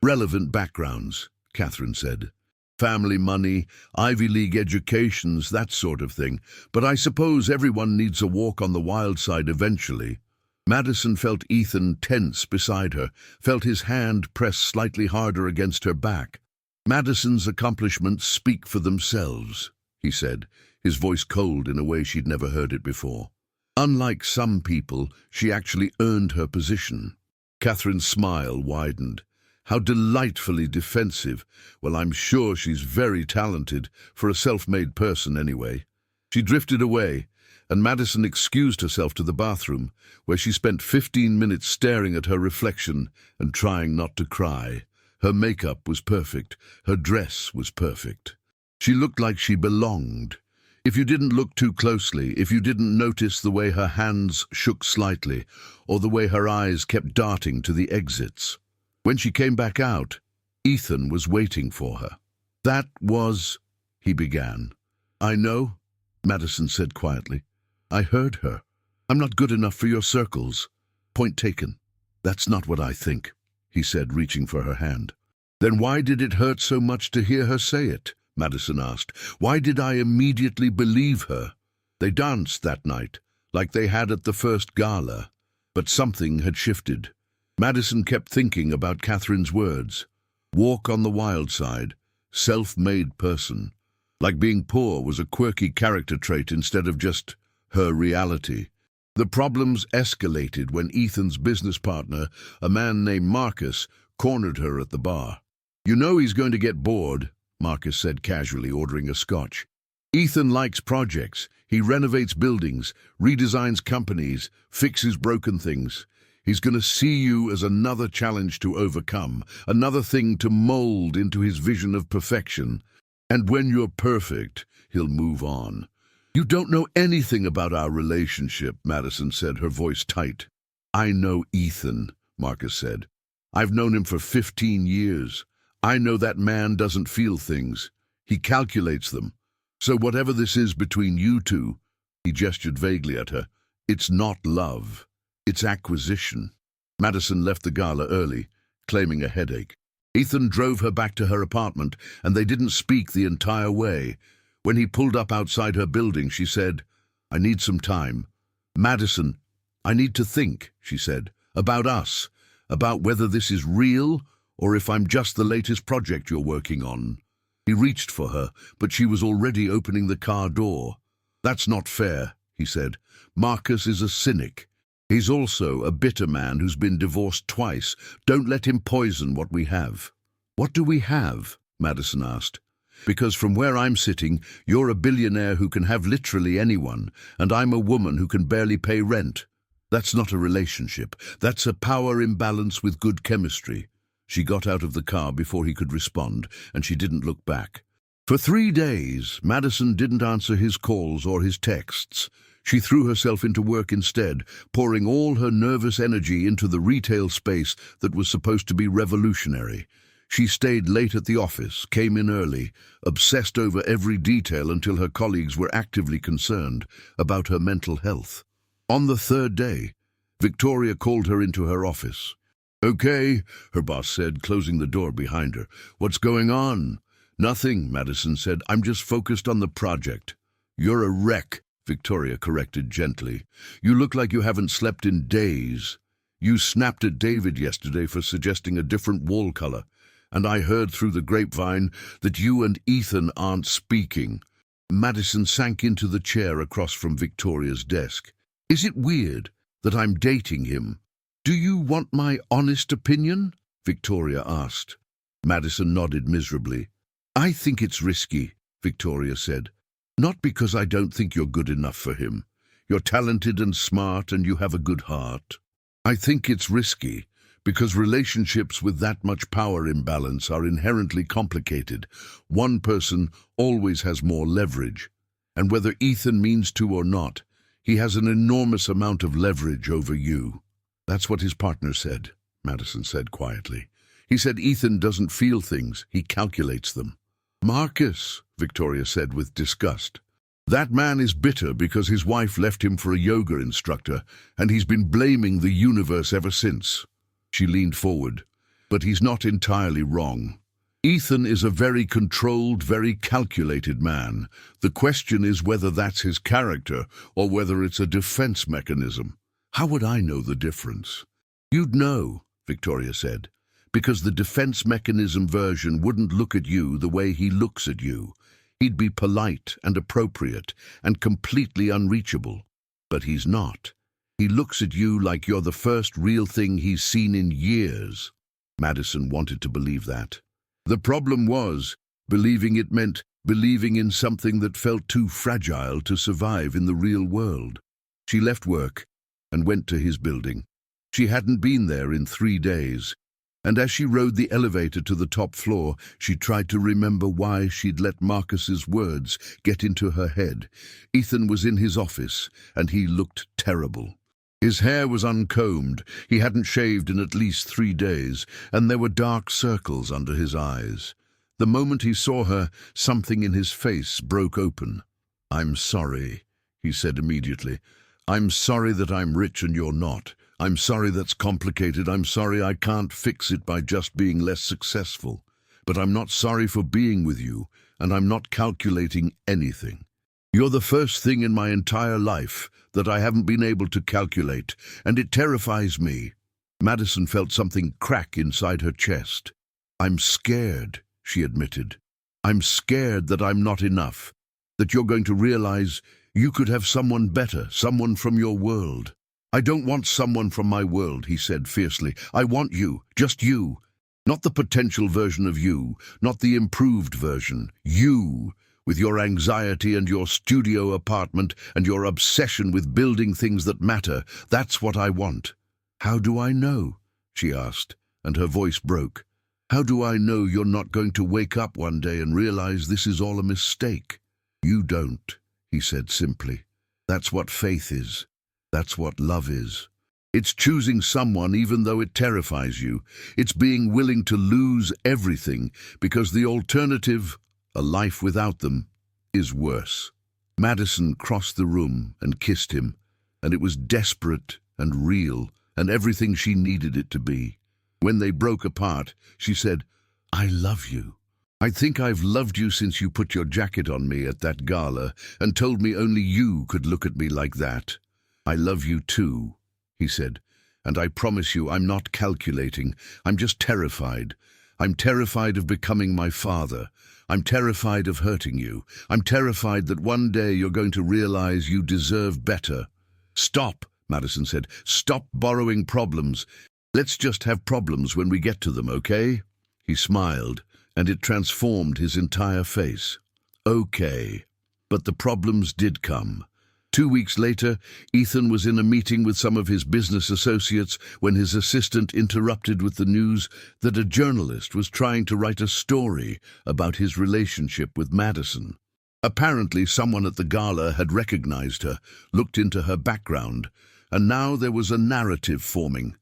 [SPEAKER 1] relevant backgrounds," Catherine said. "Family, money, Ivy League educations, that sort of thing. But I suppose everyone needs a walk on the wild side eventually." Madison felt Ethan tense beside her, felt his hand press slightly harder against her back. "Madison's accomplishments speak for themselves," he said, his voice cold in a way she'd never heard it before. "Unlike some people, she actually earned her position." Catherine's smile widened. "How delightfully defensive. Well, I'm sure she's very talented, for a self-made person anyway." She drifted away, and Madison excused herself to the bathroom, where she spent 15 minutes staring at her reflection and trying not to cry. Her makeup was perfect. Her dress was perfect. She looked like she belonged. If you didn't look too closely, if you didn't notice the way her hands shook slightly, or the way her eyes kept darting to the exits. When she came back out, Ethan was waiting for her. "That was—" he began. "I know," Madison said quietly. "I heard her. I'm not good enough for your circles." "Point taken. That's not what I think," he said, reaching for her hand. "Then why did it hurt so much to hear her say it?" Madison asked. "Why did I immediately believe her?" They danced that night, like they had at the first gala, but something had shifted. Madison kept thinking about Catherine's words. Walk on the wild side, self-made person. Like being poor was a quirky character trait instead of just her reality. The problems escalated when Ethan's business partner, a man named Marcus, cornered her at the bar. "You know he's going to get bored," Marcus said casually, ordering a scotch. "Ethan likes projects. He renovates buildings, redesigns companies, fixes broken things. He's going to see you as another challenge to overcome, another thing to mold into his vision of perfection. And when you're perfect, he'll move on." "You don't know anything about our relationship," Madison said, her voice tight. "I know Ethan," Marcus said. "I've known him for 15 years. I know that man doesn't feel things. He calculates them. So whatever this is between you two," he gestured vaguely at her, "it's not love. It's acquisition." Madison left the gala early, claiming a headache. Ethan drove her back to her apartment, and they didn't speak the entire way. When he pulled up outside her building, she said, I need some time. Madison, I need to think, she said, about us, about whether this is real or if I'm just the latest project you're working on. He reached for her, but she was already opening the car door. That's not fair, he said. Marcus is a cynic. He's also a bitter man who's been divorced twice. Don't let him poison what we have. What do we have? Madison asked. Because from where I'm sitting, you're a billionaire who can have literally anyone, and I'm a woman who can barely pay rent. That's not a relationship. That's a power imbalance with good chemistry. She got out of the car before he could respond, and she didn't look back. For 3 days, Madison didn't answer his calls or his texts. She threw herself into work instead, pouring all her nervous energy into the retail space that was supposed to be revolutionary. She stayed late at the office, came in early, obsessed over every detail until her colleagues were actively concerned about her mental health. On the 3rd day, Victoria called her into her office. "Okay," her boss said, closing the door behind her. "What's going on?" "Nothing," Madison said. "I'm just focused on the project." "You're a wreck," Victoria corrected gently. "You look like you haven't slept in days. You snapped at David yesterday for suggesting a different wall color, and I heard through the grapevine that you and Ethan aren't speaking." Madison sank into the chair across from Victoria's desk. "Is it weird that I'm dating him? Do you want my honest opinion?" Victoria asked. Madison nodded miserably. "I think it's risky," Victoria said. "Not because I don't think you're good enough for him. You're talented and smart and you have a good heart. I think it's risky because relationships with that much power imbalance are inherently complicated. One person always has more leverage, and whether Ethan means to or not, he has an enormous amount of leverage over you." "That's what his partner said," Madison said quietly. "He said Ethan doesn't feel things, he calculates them." "Marcus," Victoria said with disgust. "That man is bitter because his wife left him for a yoga instructor, and he's been blaming the universe ever since." She leaned forward. "But he's not entirely wrong. Ethan is a very controlled, very calculated man. The question is whether that's his character or whether it's a defense mechanism." "How would I know the difference?" "You'd know," Victoria said, "because the defense mechanism version wouldn't look at you the way he looks at you. He'd be polite and appropriate and completely unreachable. But he's not. He looks at you like you're the first real thing he's seen in years." Madison wanted to believe that. The problem was, believing it meant believing in something that felt too fragile to survive in the real world. She left work and went to his building. She hadn't been there in 3 days, and as she rode the elevator to the top floor, she tried to remember why she'd let Marcus's words get into her head. Ethan was in his office, and he looked terrible. His hair was uncombed, he hadn't shaved in at least 3 days, and there were dark circles under his eyes. The moment he saw her, something in his face broke open. "I'm sorry," he said immediately. "I'm sorry that I'm rich and you're not. I'm sorry that's complicated. I'm sorry I can't fix it by just being less successful. But I'm not sorry for being with you, and I'm not calculating anything. You're the first thing in my entire life that I haven't been able to calculate, and it terrifies me." Madison felt something crack inside her chest. "I'm scared," she admitted. "I'm scared that I'm not enough, that you're going to realize you could have someone better, someone from your world." "I don't want someone from my world," he said fiercely. "I want you, just you. Not the potential version of you, not the improved version. You, with your anxiety and your studio apartment and your obsession with building things that matter. That's what I want." "How do I know?" she asked, and her voice broke. "How do I know you're not going to wake up one day and realize this is all a mistake?" "You don't," he said simply. "That's what faith is. That's what love is. It's choosing someone even though it terrifies you. It's being willing to lose everything because the alternative, a life without them, is worse." Madison crossed the room and kissed him, and it was desperate and real and everything she needed it to be. When they broke apart, she said, "I love you." I think I've loved you since you put your jacket on me at that gala and told me only you could look at me like that. I love you too, he said, and I promise you I'm not calculating. I'm just terrified. I'm terrified of becoming my father. I'm terrified of hurting you. I'm terrified that one day you're going to realize you deserve better. Stop, Madison said. Stop borrowing problems. Let's just have problems when we get to them, okay? He smiled, and it transformed his entire face. Okay. But the problems did come. 2 weeks later, Ethan was in a meeting with some of his business associates when his assistant interrupted with the news that a journalist was trying to write a story about his relationship with Madison. Apparently, someone at the gala had recognized her, looked into her background, and now there was a narrative forming.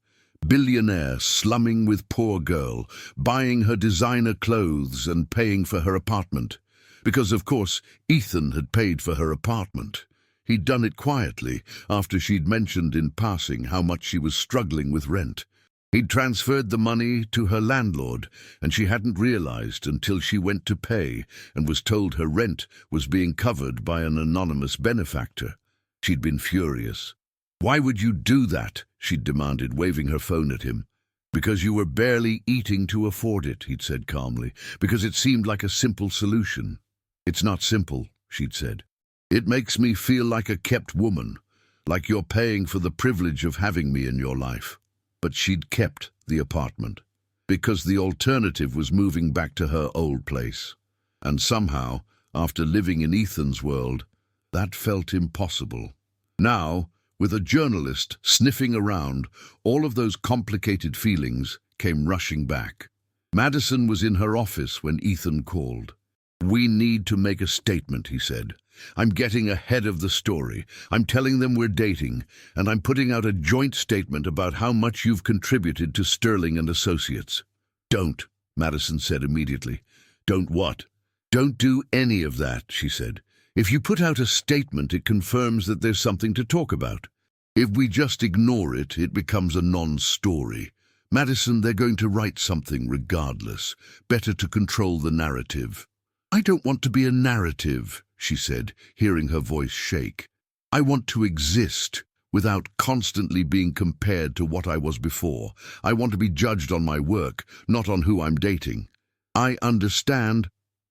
[SPEAKER 1] Billionaire slumming with poor girl, buying her designer clothes and paying for her apartment. Because, of course, Ethan had paid for her apartment. He'd done it quietly, after she'd mentioned in passing how much she was struggling with rent. He'd transferred the money to her landlord, and she hadn't realized until she went to pay and was told her rent was being covered by an anonymous benefactor. She'd been furious. "Why would you do that?" she'd demanded, waving her phone at him. "Because you were barely eating to afford it," he'd said calmly, "because it seemed like a simple solution." "It's not simple," she'd said. "It makes me feel like a kept woman, like you're paying for the privilege of having me in your life." But she'd kept the apartment, because the alternative was moving back to her old place. And somehow, after living in Ethan's world, that felt impossible. Now, with a journalist sniffing around, all of those complicated feelings came rushing back. Madison was in her office when Ethan called. "We need to make a statement," he said. "I'm getting ahead of the story. I'm telling them we're dating, and I'm putting out a joint statement about how much you've contributed to Sterling and Associates." "Don't," Madison said immediately. "Don't what?" "Don't do any of that," she said. "If you put out a statement, it confirms that there's something to talk about. If we just ignore it, it becomes a non-story. Madison, they're going to write something regardless. Better to control the narrative." "I don't want to be a narrative," she said, hearing her voice shake. "I want to exist without constantly being compared to what I was before. I want to be judged on my work, not on who I'm dating." "I understand."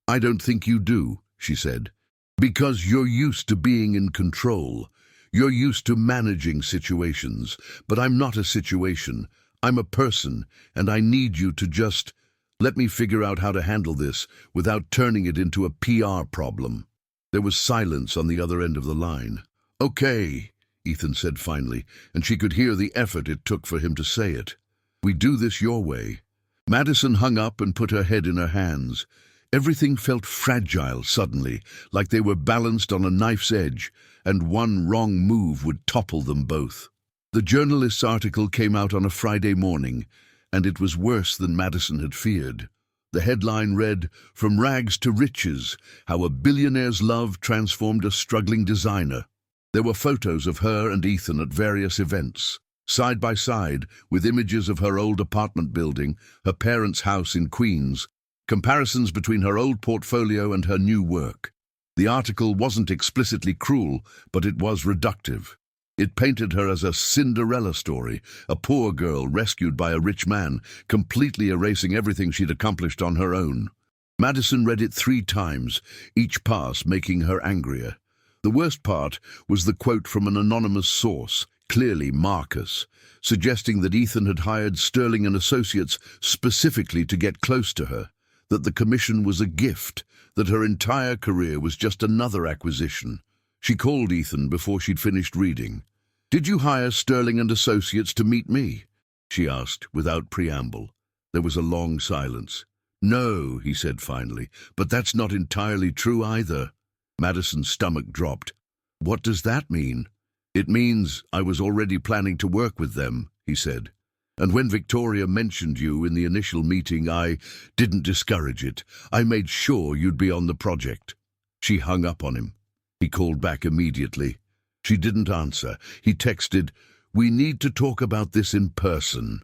[SPEAKER 1] "I don't think you do," she said. "Because you're used to being in control. You're used to managing situations. But I'm not a situation. I'm a person, and I need you to just let me figure out how to handle this without turning it into a PR problem." There was silence on the other end of the line. "Okay," Ethan said finally, and she could hear the effort it took for him to say it. "We do this your way." Madison hung up and put her head in her hands. Everything felt fragile suddenly, like they were balanced on a knife's edge, and one wrong move would topple them both. The journalist's article came out on a Friday morning, and it was worse than Madison had feared. The headline read, "From Rags to Riches, How a Billionaire's Love Transformed a Struggling Designer." There were photos of her and Ethan at various events, side by side, with images of her old apartment building, her parents' house in Queens, comparisons between her old portfolio and her new work. The article wasn't explicitly cruel, but it was reductive. It painted her as a Cinderella story, a poor girl rescued by a rich man, completely erasing everything she'd accomplished on her own. Madison read it 3 times, each pass making her angrier. The worst part was the quote from an anonymous source, clearly Marcus, suggesting that Ethan had hired Sterling and Associates specifically to get close to her, that the commission was a gift, that her entire career was just another acquisition. She called Ethan before she'd finished reading. "Did you hire Sterling and Associates to meet me?" she asked, without preamble. There was a long silence. "No," he said finally, "but that's not entirely true either." Madison's stomach dropped. "What does that mean?" "It means I was already planning to work with them," he said. "And when Victoria mentioned you in the initial meeting, I didn't discourage it. I made sure you'd be on the project." She hung up on him. He called back immediately. She didn't answer. He texted, "We need to talk about this in person."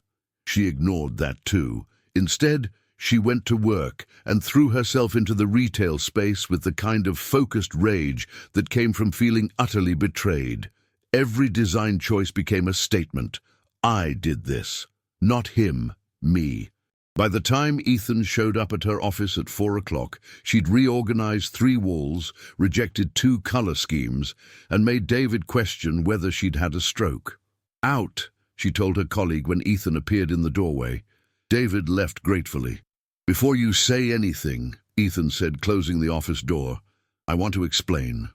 [SPEAKER 1] She ignored that too. Instead, She went to work and threw herself into the retail space with the kind of focused rage that came from feeling utterly betrayed. Every design choice became a statement. I did this. Not him, me. By the time Ethan showed up at her office at 4 o'clock, she'd reorganized 3 walls, rejected 2 color schemes, and made David question whether she'd had a stroke. Out, she told her colleague when Ethan appeared in the doorway. David left gratefully. Before you say anything, Ethan said, closing the office door, I want to explain.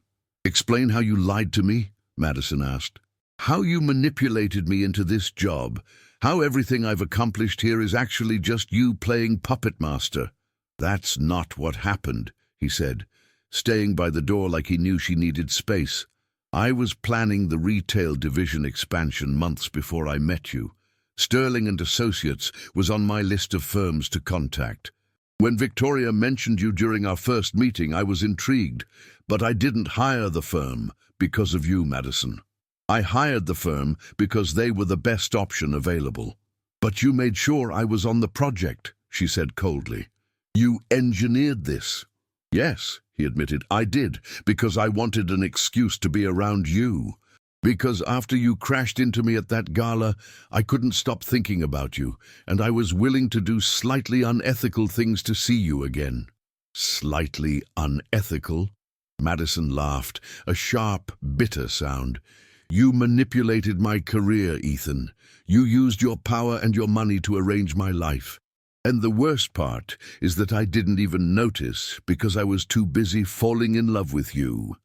[SPEAKER 1] Explain how you lied to me? Madison asked. How you manipulated me into this job. How everything I've accomplished here is actually just you playing puppet master. That's not what happened, he said, staying by the door like he knew she needed space. I was planning the retail division expansion months before I met you. Sterling and Associates was on my list of firms to contact. When Victoria mentioned you during our first meeting, I was intrigued, but I didn't hire the firm because of you, Madison. I hired the firm because they were the best option available. But you made sure I was on the project, she said coldly. You engineered this. Yes, he admitted, I did, because I wanted an excuse to be around you. Because after you crashed into me at that gala, I couldn't stop thinking about you, and I was willing to do slightly unethical things to see you again. Slightly unethical? Madison laughed, a sharp, bitter sound. You manipulated my career, Ethan. You used your power and your money to arrange my life. And the worst part is that I didn't even notice because I was too busy falling in love with you.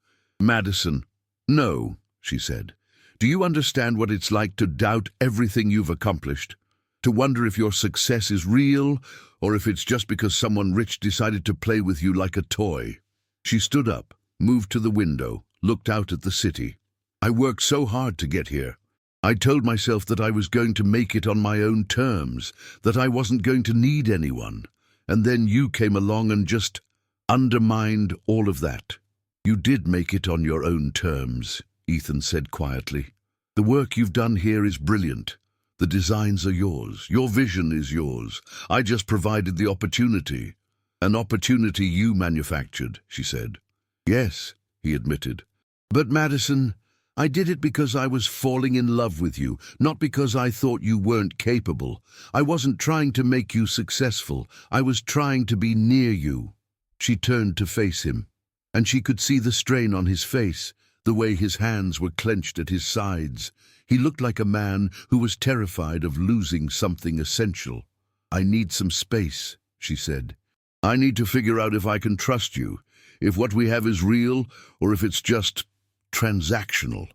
[SPEAKER 1] Madison, no, she said. Do you understand what it's like to doubt everything you've accomplished? To wonder if your success is real or if it's just because someone rich decided to play with you like a toy? She stood up, moved to the window, looked out at the city. I worked so hard to get here. I told myself that I was going to make it on my own terms, that I wasn't going to need anyone. And then you came along and just undermined all of that. You did make it on your own terms, Ethan said quietly. The work you've done here is brilliant. The designs are yours. Your vision is yours. I just provided the opportunity. An opportunity you manufactured, she said. Yes, he admitted. But Madison, I did it because I was falling in love with you, not because I thought you weren't capable. I wasn't trying to make you successful. I was trying to be near you. She turned to face him, and she could see the strain on his face, the way his hands were clenched at his sides. He looked like a man who was terrified of losing something essential. I need some space, she said. I need to figure out if I can trust you, if what we have is real or if it's just transactional.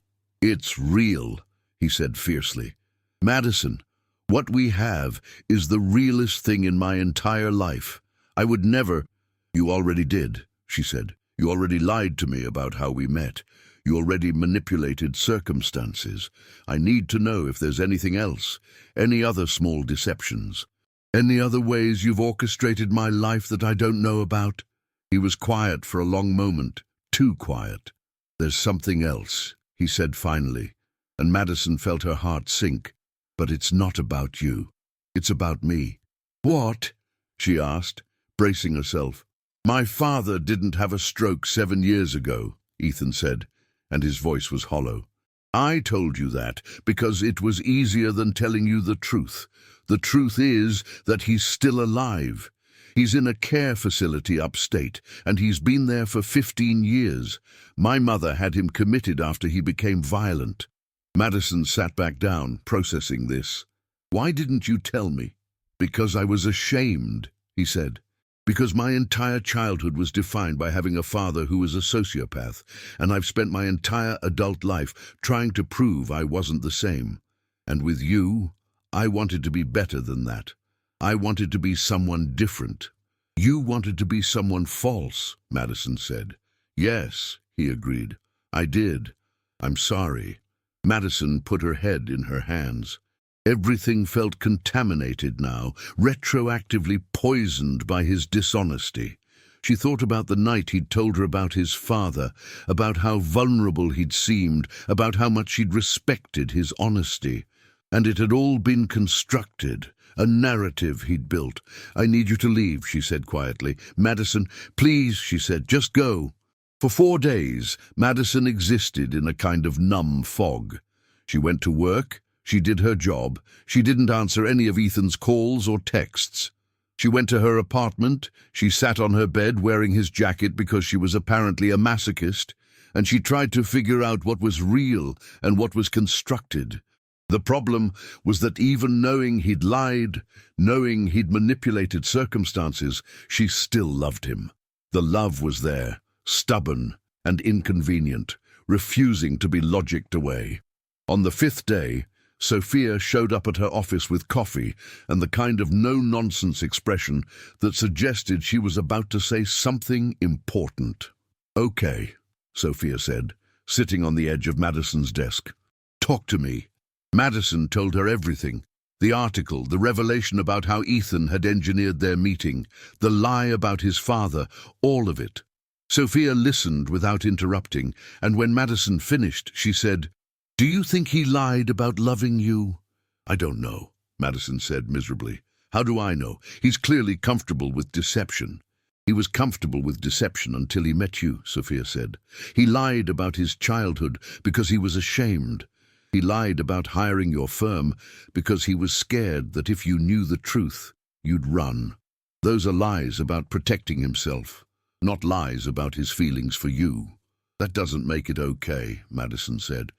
[SPEAKER 1] It's real, he said fiercely. Madison, what we have is the realest thing in my entire life. I would never— You already did, she said. You already lied to me about how we met. You already manipulated circumstances. I need to know if there's anything else, any other small deceptions, any other ways you've orchestrated my life that I don't know about. He was quiet for a long moment, too quiet. There's something else, he said finally, and Madison felt her heart sink. But it's not about you. It's about me. What? She asked, bracing herself. My father didn't have a stroke 7 years ago, Ethan said, and his voice was hollow. I told you that because it was easier than telling you the truth. The truth is that he's still alive. He's in a care facility upstate, and he's been there for 15 years. My mother had him committed after he became violent. Madison sat back down, processing this. Why didn't you tell me? Because I was ashamed, he said. Because my entire childhood was defined by having a father who was a sociopath, and I've spent my entire adult life trying to prove I wasn't the same. And with you, I wanted to be better than that. I wanted to be someone different. You wanted to be someone false, Madison said. Yes, he agreed. I did. I'm sorry. Madison put her head in her hands. Everything felt contaminated now, retroactively poisoned by his dishonesty. She thought about the night he'd told her about his father, about how vulnerable he'd seemed, about how much she'd respected his honesty. And it had all been constructed, a narrative he'd built. "I need you to leave," she said quietly. "Madison, please," she said, "just go." For 4 days, Madison existed in a kind of numb fog. She went to work, she did her job, she didn't answer any of Ethan's calls or texts. She went to her apartment, she sat on her bed wearing his jacket because she was apparently a masochist, and she tried to figure out what was real and what was constructed. The problem was that even knowing he'd lied, knowing he'd manipulated circumstances, she still loved him. The love was there, stubborn and inconvenient, refusing to be logicked away. On the 5th day, Sophia showed up at her office with coffee and the kind of no-nonsense expression that suggested she was about to say something important. "Okay," Sophia said, sitting on the edge of Madison's desk. "Talk to me." Madison told her everything. The article, the revelation about how Ethan had engineered their meeting, the lie about his father, all of it. Sophia listened without interrupting, and when Madison finished, she said, "Do you think he lied about loving you?" "I don't know," Madison said miserably. "How do I know? He's clearly comfortable with deception." "He was comfortable with deception until he met you," Sophia said. "He lied about his childhood because he was ashamed. He lied about hiring your firm because he was scared that if you knew the truth, you'd run. Those are lies about protecting himself, not lies about his feelings for you." "That doesn't make it okay," Madison said.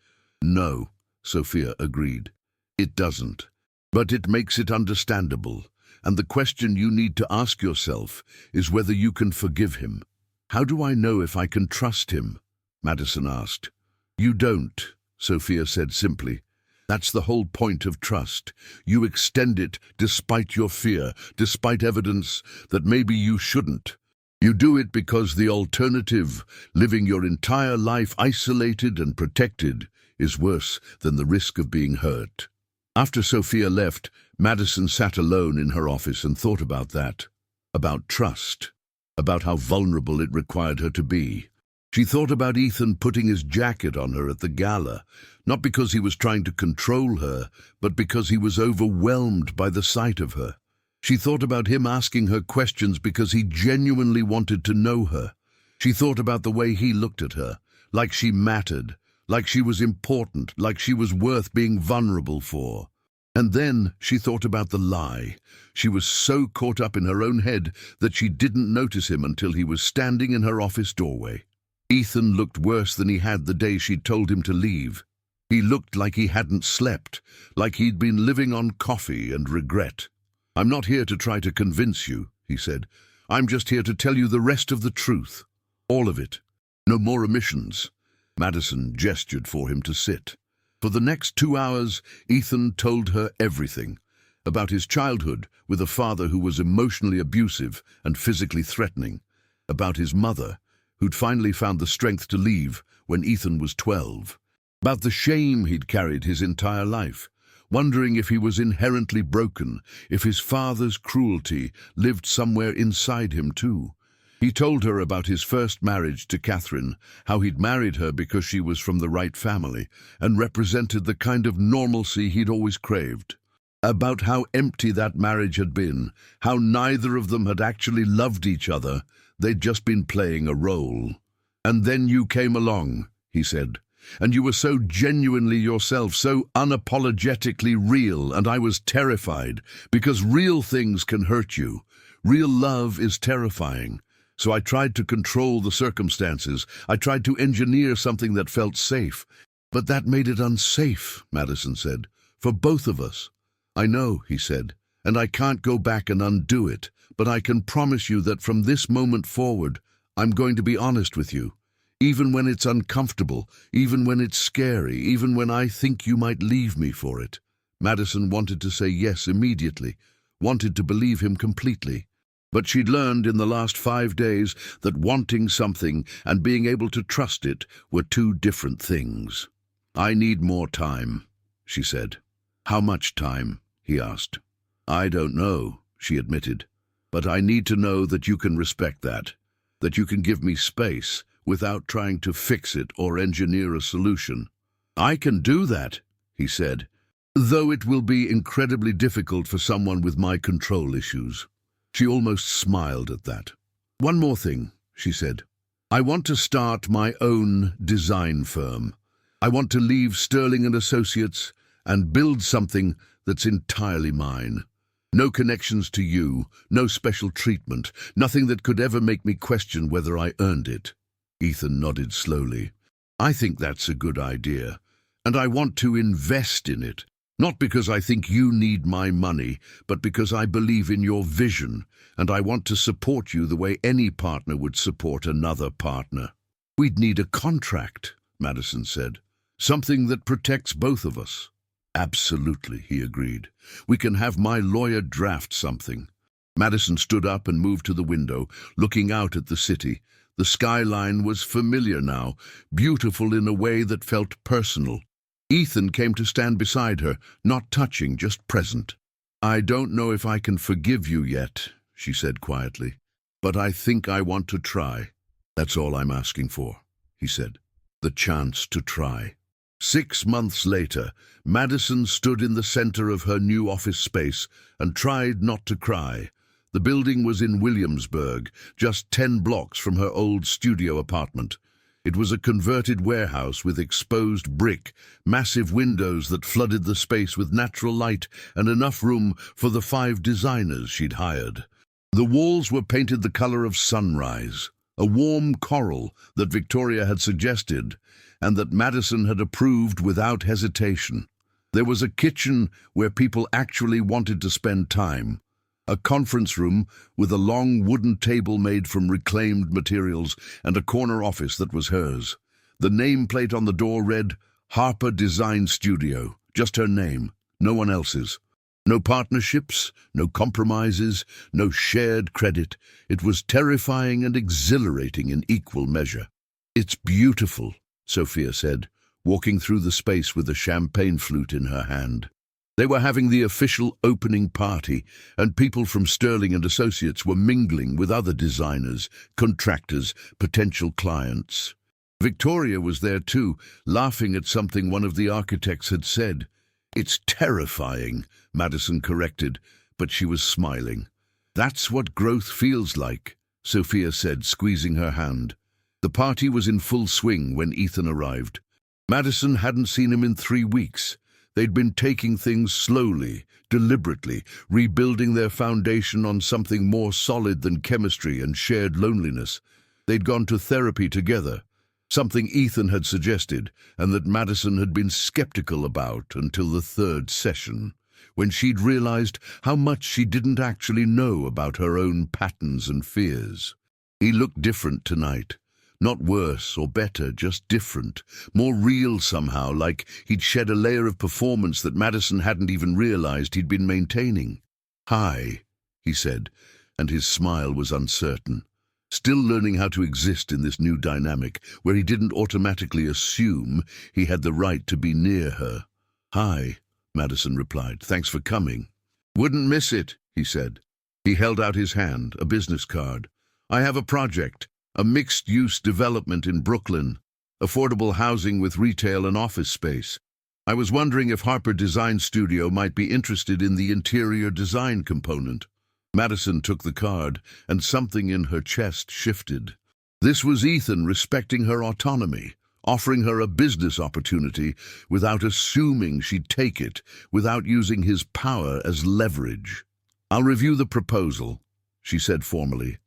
[SPEAKER 1] "No," Sophia agreed. "It doesn't. But it makes it understandable. And the question you need to ask yourself is whether you can forgive him." "How do I know if I can trust him?" Madison asked. "You don't," Sophia said simply. "That's the whole point of trust. You extend it despite your fear, despite evidence that maybe you shouldn't. You do it because the alternative, living your entire life isolated and protected, is worse than the risk of being hurt." After Sophia left, Madison sat alone in her office and thought about that, about trust, about how vulnerable it required her to be. She thought about Ethan putting his jacket on her at the gala, not because he was trying to control her, but because he was overwhelmed by the sight of her. She thought about him asking her questions because he genuinely wanted to know her. She thought about the way he looked at her, like she mattered, like she was important, like she was worth being vulnerable for. And then she thought about the lie. She was so caught up in her own head that she didn't notice him until he was standing in her office doorway. Ethan looked worse than he had the day she told him to leave. He looked like he hadn't slept, like he'd been living on coffee and regret. "I'm not here to try to convince you," he said. "I'm just here to tell you the rest of the truth. All of it. No more omissions." Madison gestured for him to sit. For the next 2 hours, Ethan told her everything. About his childhood with a father who was emotionally abusive and physically threatening. About his mother, who'd finally found the strength to leave when Ethan was 12. About the shame he'd carried his entire life, wondering if he was inherently broken, if his father's cruelty lived somewhere inside him too. He told her about his first marriage to Catherine, how he'd married her because she was from the right family and represented the kind of normalcy he'd always craved. About how empty that marriage had been, how neither of them had actually loved each other, they'd just been playing a role. "And then you came along," he said, "and you were so genuinely yourself, so unapologetically real, and I was terrified, because real things can hurt you. Real love is terrifying. So I tried to control the circumstances. I tried to engineer something that felt safe. But that made it unsafe," Madison said, "for both of us." "I know," he said, "and I can't go back and undo it, but I can promise you that from this moment forward, I'm going to be honest with you. Even when it's uncomfortable, even when it's scary, even when I think you might leave me for it." Madison wanted to say yes immediately, wanted to believe him completely. But she'd learned in the last 5 days that wanting something and being able to trust it were two different things. "I need more time," she said. "How much time?" he asked. "I don't know," she admitted. "But I need to know that you can respect that you can give me space without trying to fix it or engineer a solution." "I can do that," he said. Though it will be incredibly difficult for someone with my control issues. She almost smiled at that. One more thing, she said. I want to start my own design firm. I want to leave Sterling and Associates and build something that's entirely mine. No connections to you, no special treatment, nothing that could ever make me question whether I earned it. Ethan nodded slowly. I think that's a good idea, and I want to invest in it. Not because I think you need my money, but because I believe in your vision, and I want to support you the way any partner would support another partner. We'd need a contract, Madison said. Something that protects both of us. Absolutely, he agreed. We can have my lawyer draft something. Madison stood up and moved to the window, looking out at the city. The skyline was familiar now, beautiful in a way that felt personal. Ethan came to stand beside her, not touching, just present. I don't know if I can forgive you yet, she said quietly, but I think I want to try. That's all I'm asking for, he said. The chance to try. 6 months later, Madison stood in the center of her new office space and tried not to cry. The building was in Williamsburg, just 10 blocks from her old studio apartment. It was a converted warehouse with exposed brick, massive windows that flooded the space with natural light and enough room for the 5 designers she'd hired. The walls were painted the color of sunrise, a warm coral that Victoria had suggested and that Madison had approved without hesitation. There was a kitchen where people actually wanted to spend time. A conference room with a long wooden table made from reclaimed materials and a corner office that was hers. The nameplate on the door read, Harper Design Studio, just her name, no one else's. No partnerships, no compromises, no shared credit. It was terrifying and exhilarating in equal measure. It's beautiful, Sophia said, walking through the space with a champagne flute in her hand. They were having the official opening party, and people from Sterling and Associates were mingling with other designers, contractors, potential clients. Victoria was there too, laughing at something one of the architects had said. It's terrifying, Madison corrected, but she was smiling. That's what growth feels like, Sophia said, squeezing her hand. The party was in full swing when Ethan arrived. Madison hadn't seen him in 3 weeks. They'd been taking things slowly, deliberately, rebuilding their foundation on something more solid than chemistry and shared loneliness. They'd gone to therapy together, something Ethan had suggested and that Madison had been skeptical about until the 3rd session, when she'd realized how much she didn't actually know about her own patterns and fears. He looked different tonight. Not worse or better, just different, more real somehow, like he'd shed a layer of performance that Madison hadn't even realized he'd been maintaining. Hi, he said, and his smile was uncertain. Still learning how to exist in this new dynamic, where he didn't automatically assume he had the right to be near her. Hi, Madison replied. Thanks for coming. Wouldn't miss it, he said. He held out his hand, a business card. I have a project. A mixed-use development in Brooklyn, affordable housing with retail and office space. I was wondering if Harper Design Studio might be interested in the interior design component. Madison took the card, and something in her chest shifted. This was Ethan respecting her autonomy, offering her a business opportunity without assuming she'd take it, without using his power as leverage. I'll review the proposal, she said formally.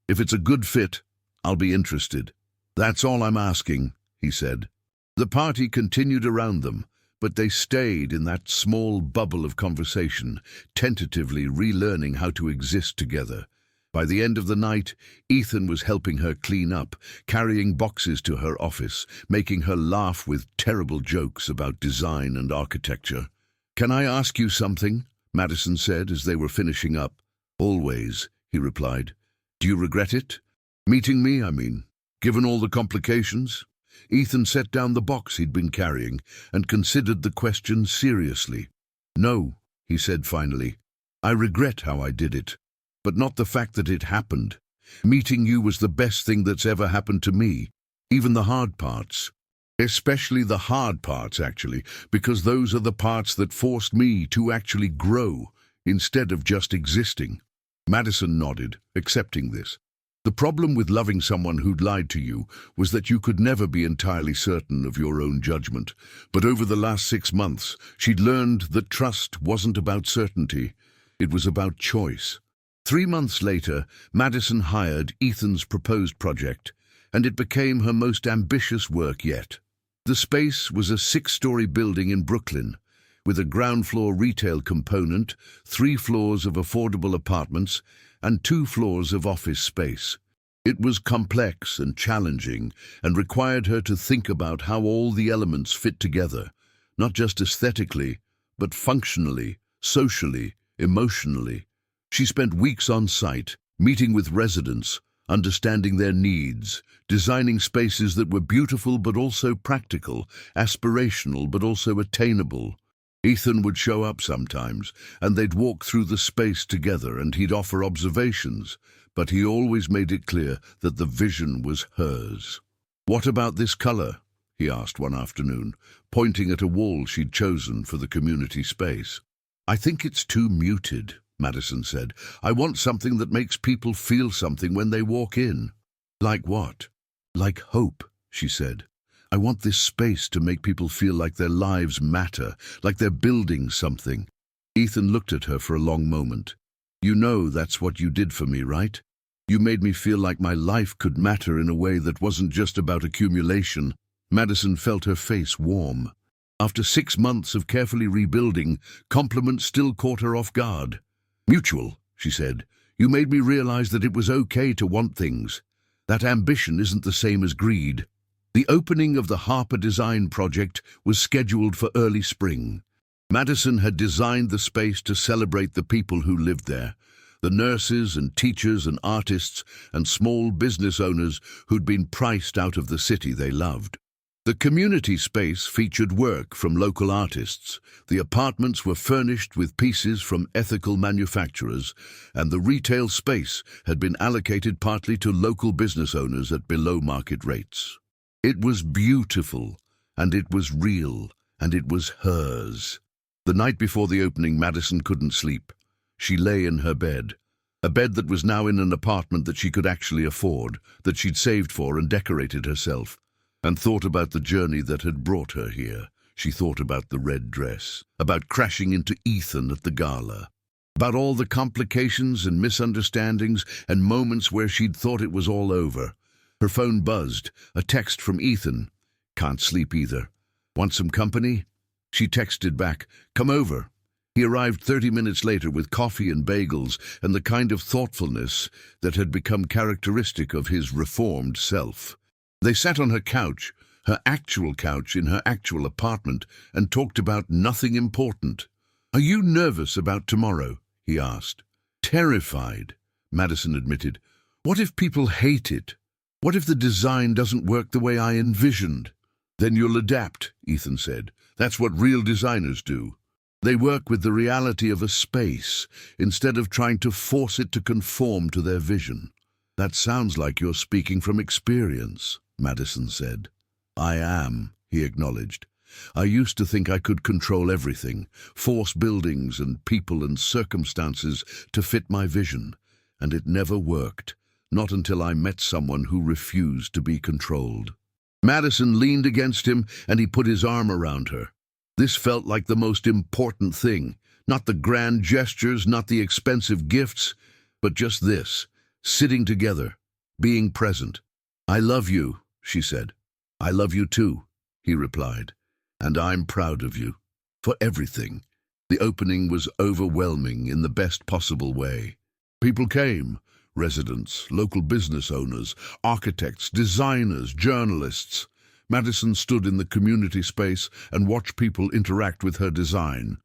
[SPEAKER 1] If it's a good fit, I'll be interested. That's all I'm asking, he said. The party continued around them, but they stayed in that small bubble of conversation, tentatively relearning how to exist together. By the end of the night, Ethan was helping her clean up, carrying boxes to her office, making her laugh with terrible jokes about design and architecture. Can I ask you something? Madison said as they were finishing up. Always, he replied. Do you regret it? Meeting me, I mean, given all the complications? Ethan set down the box he'd been carrying and considered the question seriously. No, he said finally. I regret how I did it, but not the fact that it happened. Meeting you was the best thing that's ever happened to me, even the hard parts. Especially the hard parts, actually, because those are the parts that forced me to actually grow instead of just existing. Madison nodded, accepting this. The problem with loving someone who'd lied to you was that you could never be entirely certain of your own judgment. But over the last 6 months, she'd learned that trust wasn't about certainty. It was about choice. 3 months later, Madison hired Ethan's proposed project, and it became her most ambitious work yet. The space was a 6-story building in Brooklyn, with a ground-floor retail component, 3 floors of affordable apartments, and 2 floors of office space. It was complex and challenging, and required her to think about how all the elements fit together, not just aesthetically, but functionally, socially, emotionally. She spent weeks on site, meeting with residents, understanding their needs, designing spaces that were beautiful but also practical, aspirational but also attainable. Ethan would show up sometimes, and they'd walk through the space together, and he'd offer observations, but he always made it clear that the vision was hers. "What about this color?" he asked one afternoon, pointing at a wall she'd chosen for the community space. "I think it's too muted," Madison said. "I want something that makes people feel something when they walk in." "Like what?" "Like hope," she said. "I want this space to make people feel like their lives matter, like they're building something." Ethan looked at her for a long moment. "You know that's what you did for me, right? You made me feel like my life could matter in a way that wasn't just about accumulation." Madison felt her face warm. After 6 months of carefully rebuilding, compliments still caught her off guard. "Mutual," she said. "You made me realize that it was okay to want things. That ambition isn't the same as greed." The opening of the Harper Design project was scheduled for early spring. Madison had designed the space to celebrate the people who lived there, the nurses and teachers and artists and small business owners who'd been priced out of the city they loved. The community space featured work from local artists, the apartments were furnished with pieces from ethical manufacturers, and the retail space had been allocated partly to local business owners at below-market rates. It was beautiful, and it was real, and it was hers. The night before the opening, Madison couldn't sleep. She lay in her bed, a bed that was now in an apartment that she could actually afford, that she'd saved for and decorated herself, and thought about the journey that had brought her here. She thought about the red dress, about crashing into Ethan at the gala, about all the complications and misunderstandings and moments where she'd thought it was all over. Her phone buzzed, a text from Ethan. "Can't sleep either. Want some company?" She texted back, "Come over." He arrived 30 minutes later with coffee and bagels and the kind of thoughtfulness that had become characteristic of his reformed self. They sat on her couch, her actual couch in her actual apartment, and talked about nothing important. "Are you nervous about tomorrow?" he asked. "Terrified," Madison admitted. "What if people hate it? What if the design doesn't work the way I envisioned?" "Then you'll adapt," Ethan said. "That's what real designers do. They work with the reality of a space instead of trying to force it to conform to their vision." "That sounds like you're speaking from experience," Madison said. "I am," he acknowledged. "I used to think I could control everything, force buildings and people and circumstances to fit my vision, and it never worked, not until I met someone who refused to be controlled." Madison leaned against him, and he put his arm around her. This felt like the most important thing, not the grand gestures, not the expensive gifts, but just this, sitting together, being present. "I love you," she said. "I love you too," he replied. "And I'm proud of you. For everything." The opening was overwhelming in the best possible way. People came, residents, local business owners, architects, designers, journalists. Madison stood in the community space and watched people interact with her design.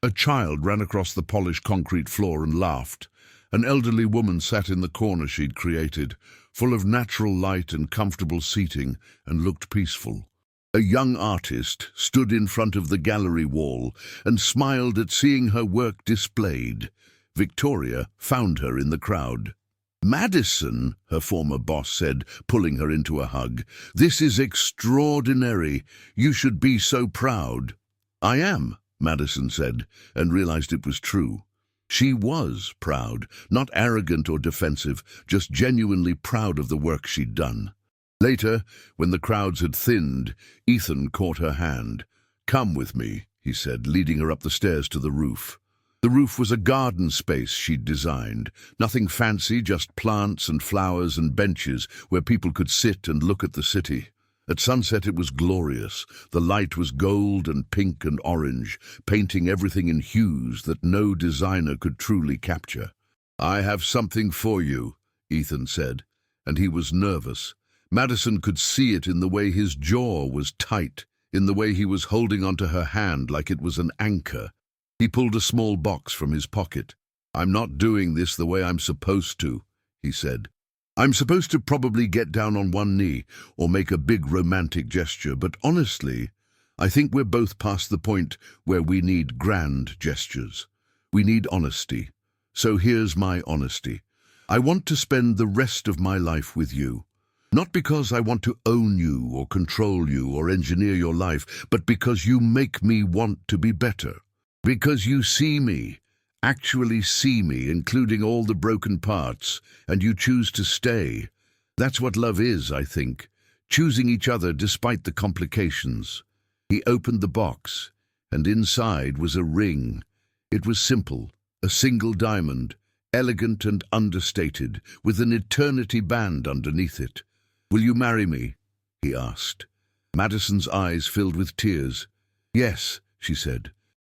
[SPEAKER 1] A child ran across the polished concrete floor and laughed. An elderly woman sat in the corner she'd created, full of natural light and comfortable seating, and looked peaceful. A young artist stood in front of the gallery wall and smiled at seeing her work displayed. Victoria found her in the crowd. "Madison," her former boss said, pulling her into a hug, "this is extraordinary. You should be so proud." "I am," Madison said, and realized it was true. She was proud, not arrogant or defensive, just genuinely proud of the work she'd done. Later, when the crowds had thinned, Ethan caught her hand. "Come with me," he said, leading her up the stairs to the roof. The roof was a garden space she'd designed. Nothing fancy, just plants and flowers and benches where people could sit and look at the city. At sunset it was glorious. The light was gold and pink and orange, painting everything in hues that no designer could truly capture. "I have something for you," Ethan said, and he was nervous. Madison could see it in the way his jaw was tight, in the way he was holding onto her hand like it was an anchor. He pulled a small box from his pocket. "I'm not doing this the way I'm supposed to," he said. "I'm supposed to probably get down on one knee or make a big romantic gesture, but honestly, I think we're both past the point where we need grand gestures. We need honesty. So here's my honesty. I want to spend the rest of my life with you. Not because I want to own you or control you or engineer your life, but because you make me want to be better. Because you see me, actually see me, including all the broken parts, and you choose to stay. That's what love is, I think. Choosing each other despite the complications." He opened the box, and inside was a ring. It was simple, a single diamond, elegant and understated, with an eternity band underneath it. "Will you marry me?" he asked. Madison's eyes filled with tears. "Yes," she said.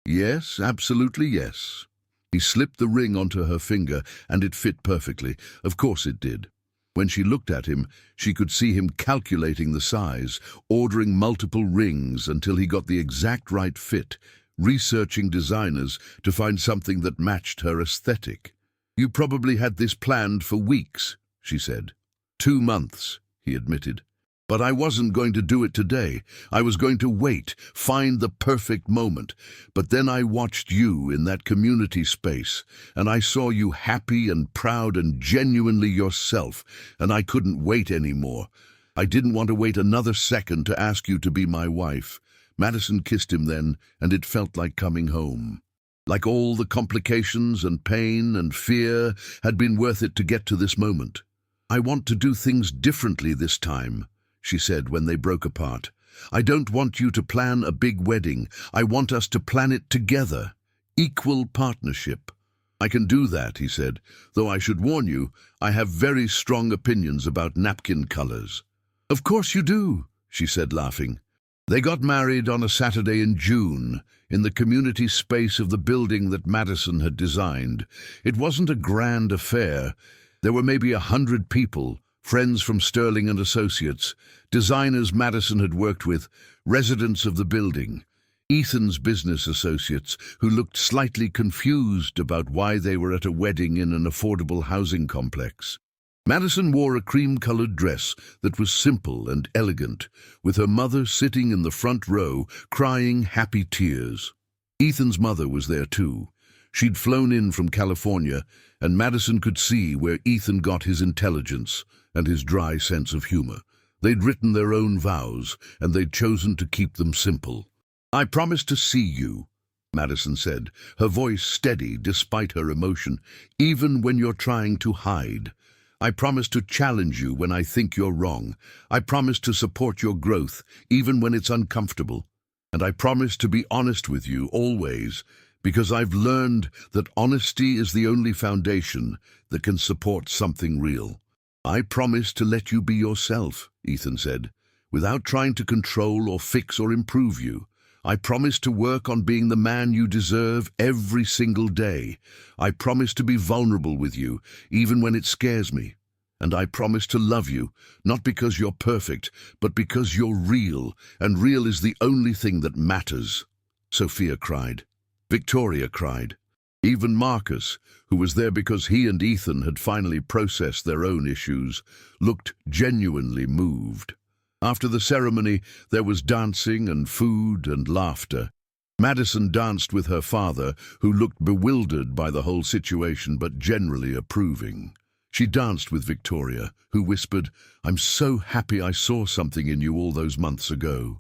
[SPEAKER 1] "Yes, absolutely yes." He slipped the ring onto her finger, and it fit perfectly. Of course it did. When she looked at him, she could see him calculating the size, ordering multiple rings until he got the exact right fit, researching designers to find something that matched her aesthetic. "You probably had this planned for weeks," she said. 2 months, he admitted. "But I wasn't going to do it today. I was going to wait, find the perfect moment. But then I watched you in that community space, and I saw you happy and proud and genuinely yourself, and I couldn't wait anymore. I didn't want to wait another second to ask you to be my wife." Madison kissed him then, and it felt like coming home. Like all the complications and pain and fear had been worth it to get to this moment. "I want to do things differently this time," she said when they broke apart. "I don't want you to plan a big wedding. I want us to plan it together. Equal partnership." "I can do that," he said, "though I should warn you, I have very strong opinions about napkin colors." "Of course you do," she said, laughing. They got married on a Saturday in June, in the community space of the building that Madison had designed. It wasn't a grand affair. There were maybe 100 people, friends from Sterling and Associates, designers Madison had worked with, residents of the building, Ethan's business associates who looked slightly confused about why they were at a wedding in an affordable housing complex. Madison wore a cream-colored dress that was simple and elegant, with her mother sitting in the front row, crying happy tears. Ethan's mother was there too. She'd flown in from California, and Madison could see where Ethan got his intelligence and his dry sense of humor. They'd written their own vows, and they'd chosen to keep them simple. "I promise to see you," Madison said, her voice steady despite her emotion, "even when you're trying to hide. I promise to challenge you when I think you're wrong. I promise to support your growth, even when it's uncomfortable. And I promise to be honest with you, always, because I've learned that honesty is the only foundation that can support something real." "I promise to let you be yourself," Ethan said, "without trying to control or fix or improve you. I promise to work on being the man you deserve every single day. I promise to be vulnerable with you, even when it scares me. And I promise to love you, not because you're perfect, but because you're real, and real is the only thing that matters." Sophia cried. Victoria cried. Even Marcus, who was there because he and Ethan had finally processed their own issues, looked genuinely moved. After the ceremony, there was dancing and food and laughter. Madison danced with her father, who looked bewildered by the whole situation but generally approving. She danced with Victoria, who whispered, "I'm so happy I saw something in you all those months ago."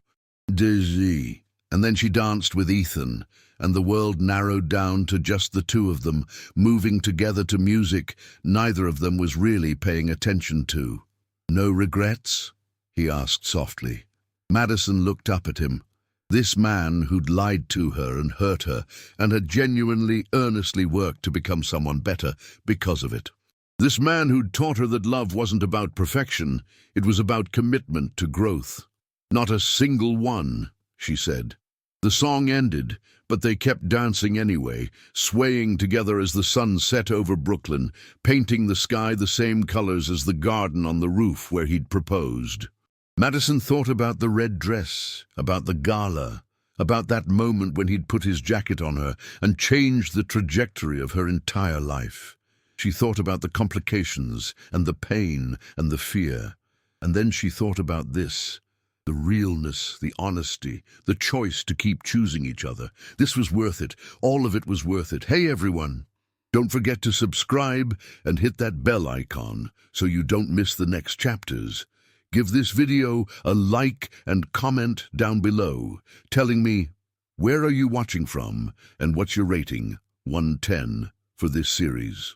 [SPEAKER 1] Dizzy. And then she danced with Ethan, and the world narrowed down to just the two of them, moving together to music neither of them was really paying attention to. "No regrets?" he asked softly. Madison looked up at him. This man who'd lied to her and hurt her, and had genuinely, earnestly worked to become someone better because of it. This man who'd taught her that love wasn't about perfection, it was about commitment to growth. "Not a single one," she said. The song ended, but they kept dancing anyway, swaying together as the sun set over Brooklyn, painting the sky the same colors as the garden on the roof where he'd proposed. Madison thought about the red dress, about the gala, about that moment when he'd put his jacket on her and changed the trajectory of her entire life. She thought about the complications and the pain and the fear. And then she thought about this. The realness, the honesty, the choice to keep choosing each other. This was worth it. All of it was worth it. Hey everyone, don't forget to subscribe and hit that bell icon so you don't miss the next chapters. Give this video a like and comment down below, telling me where are you watching from and what's your rating, 1-10, for this series.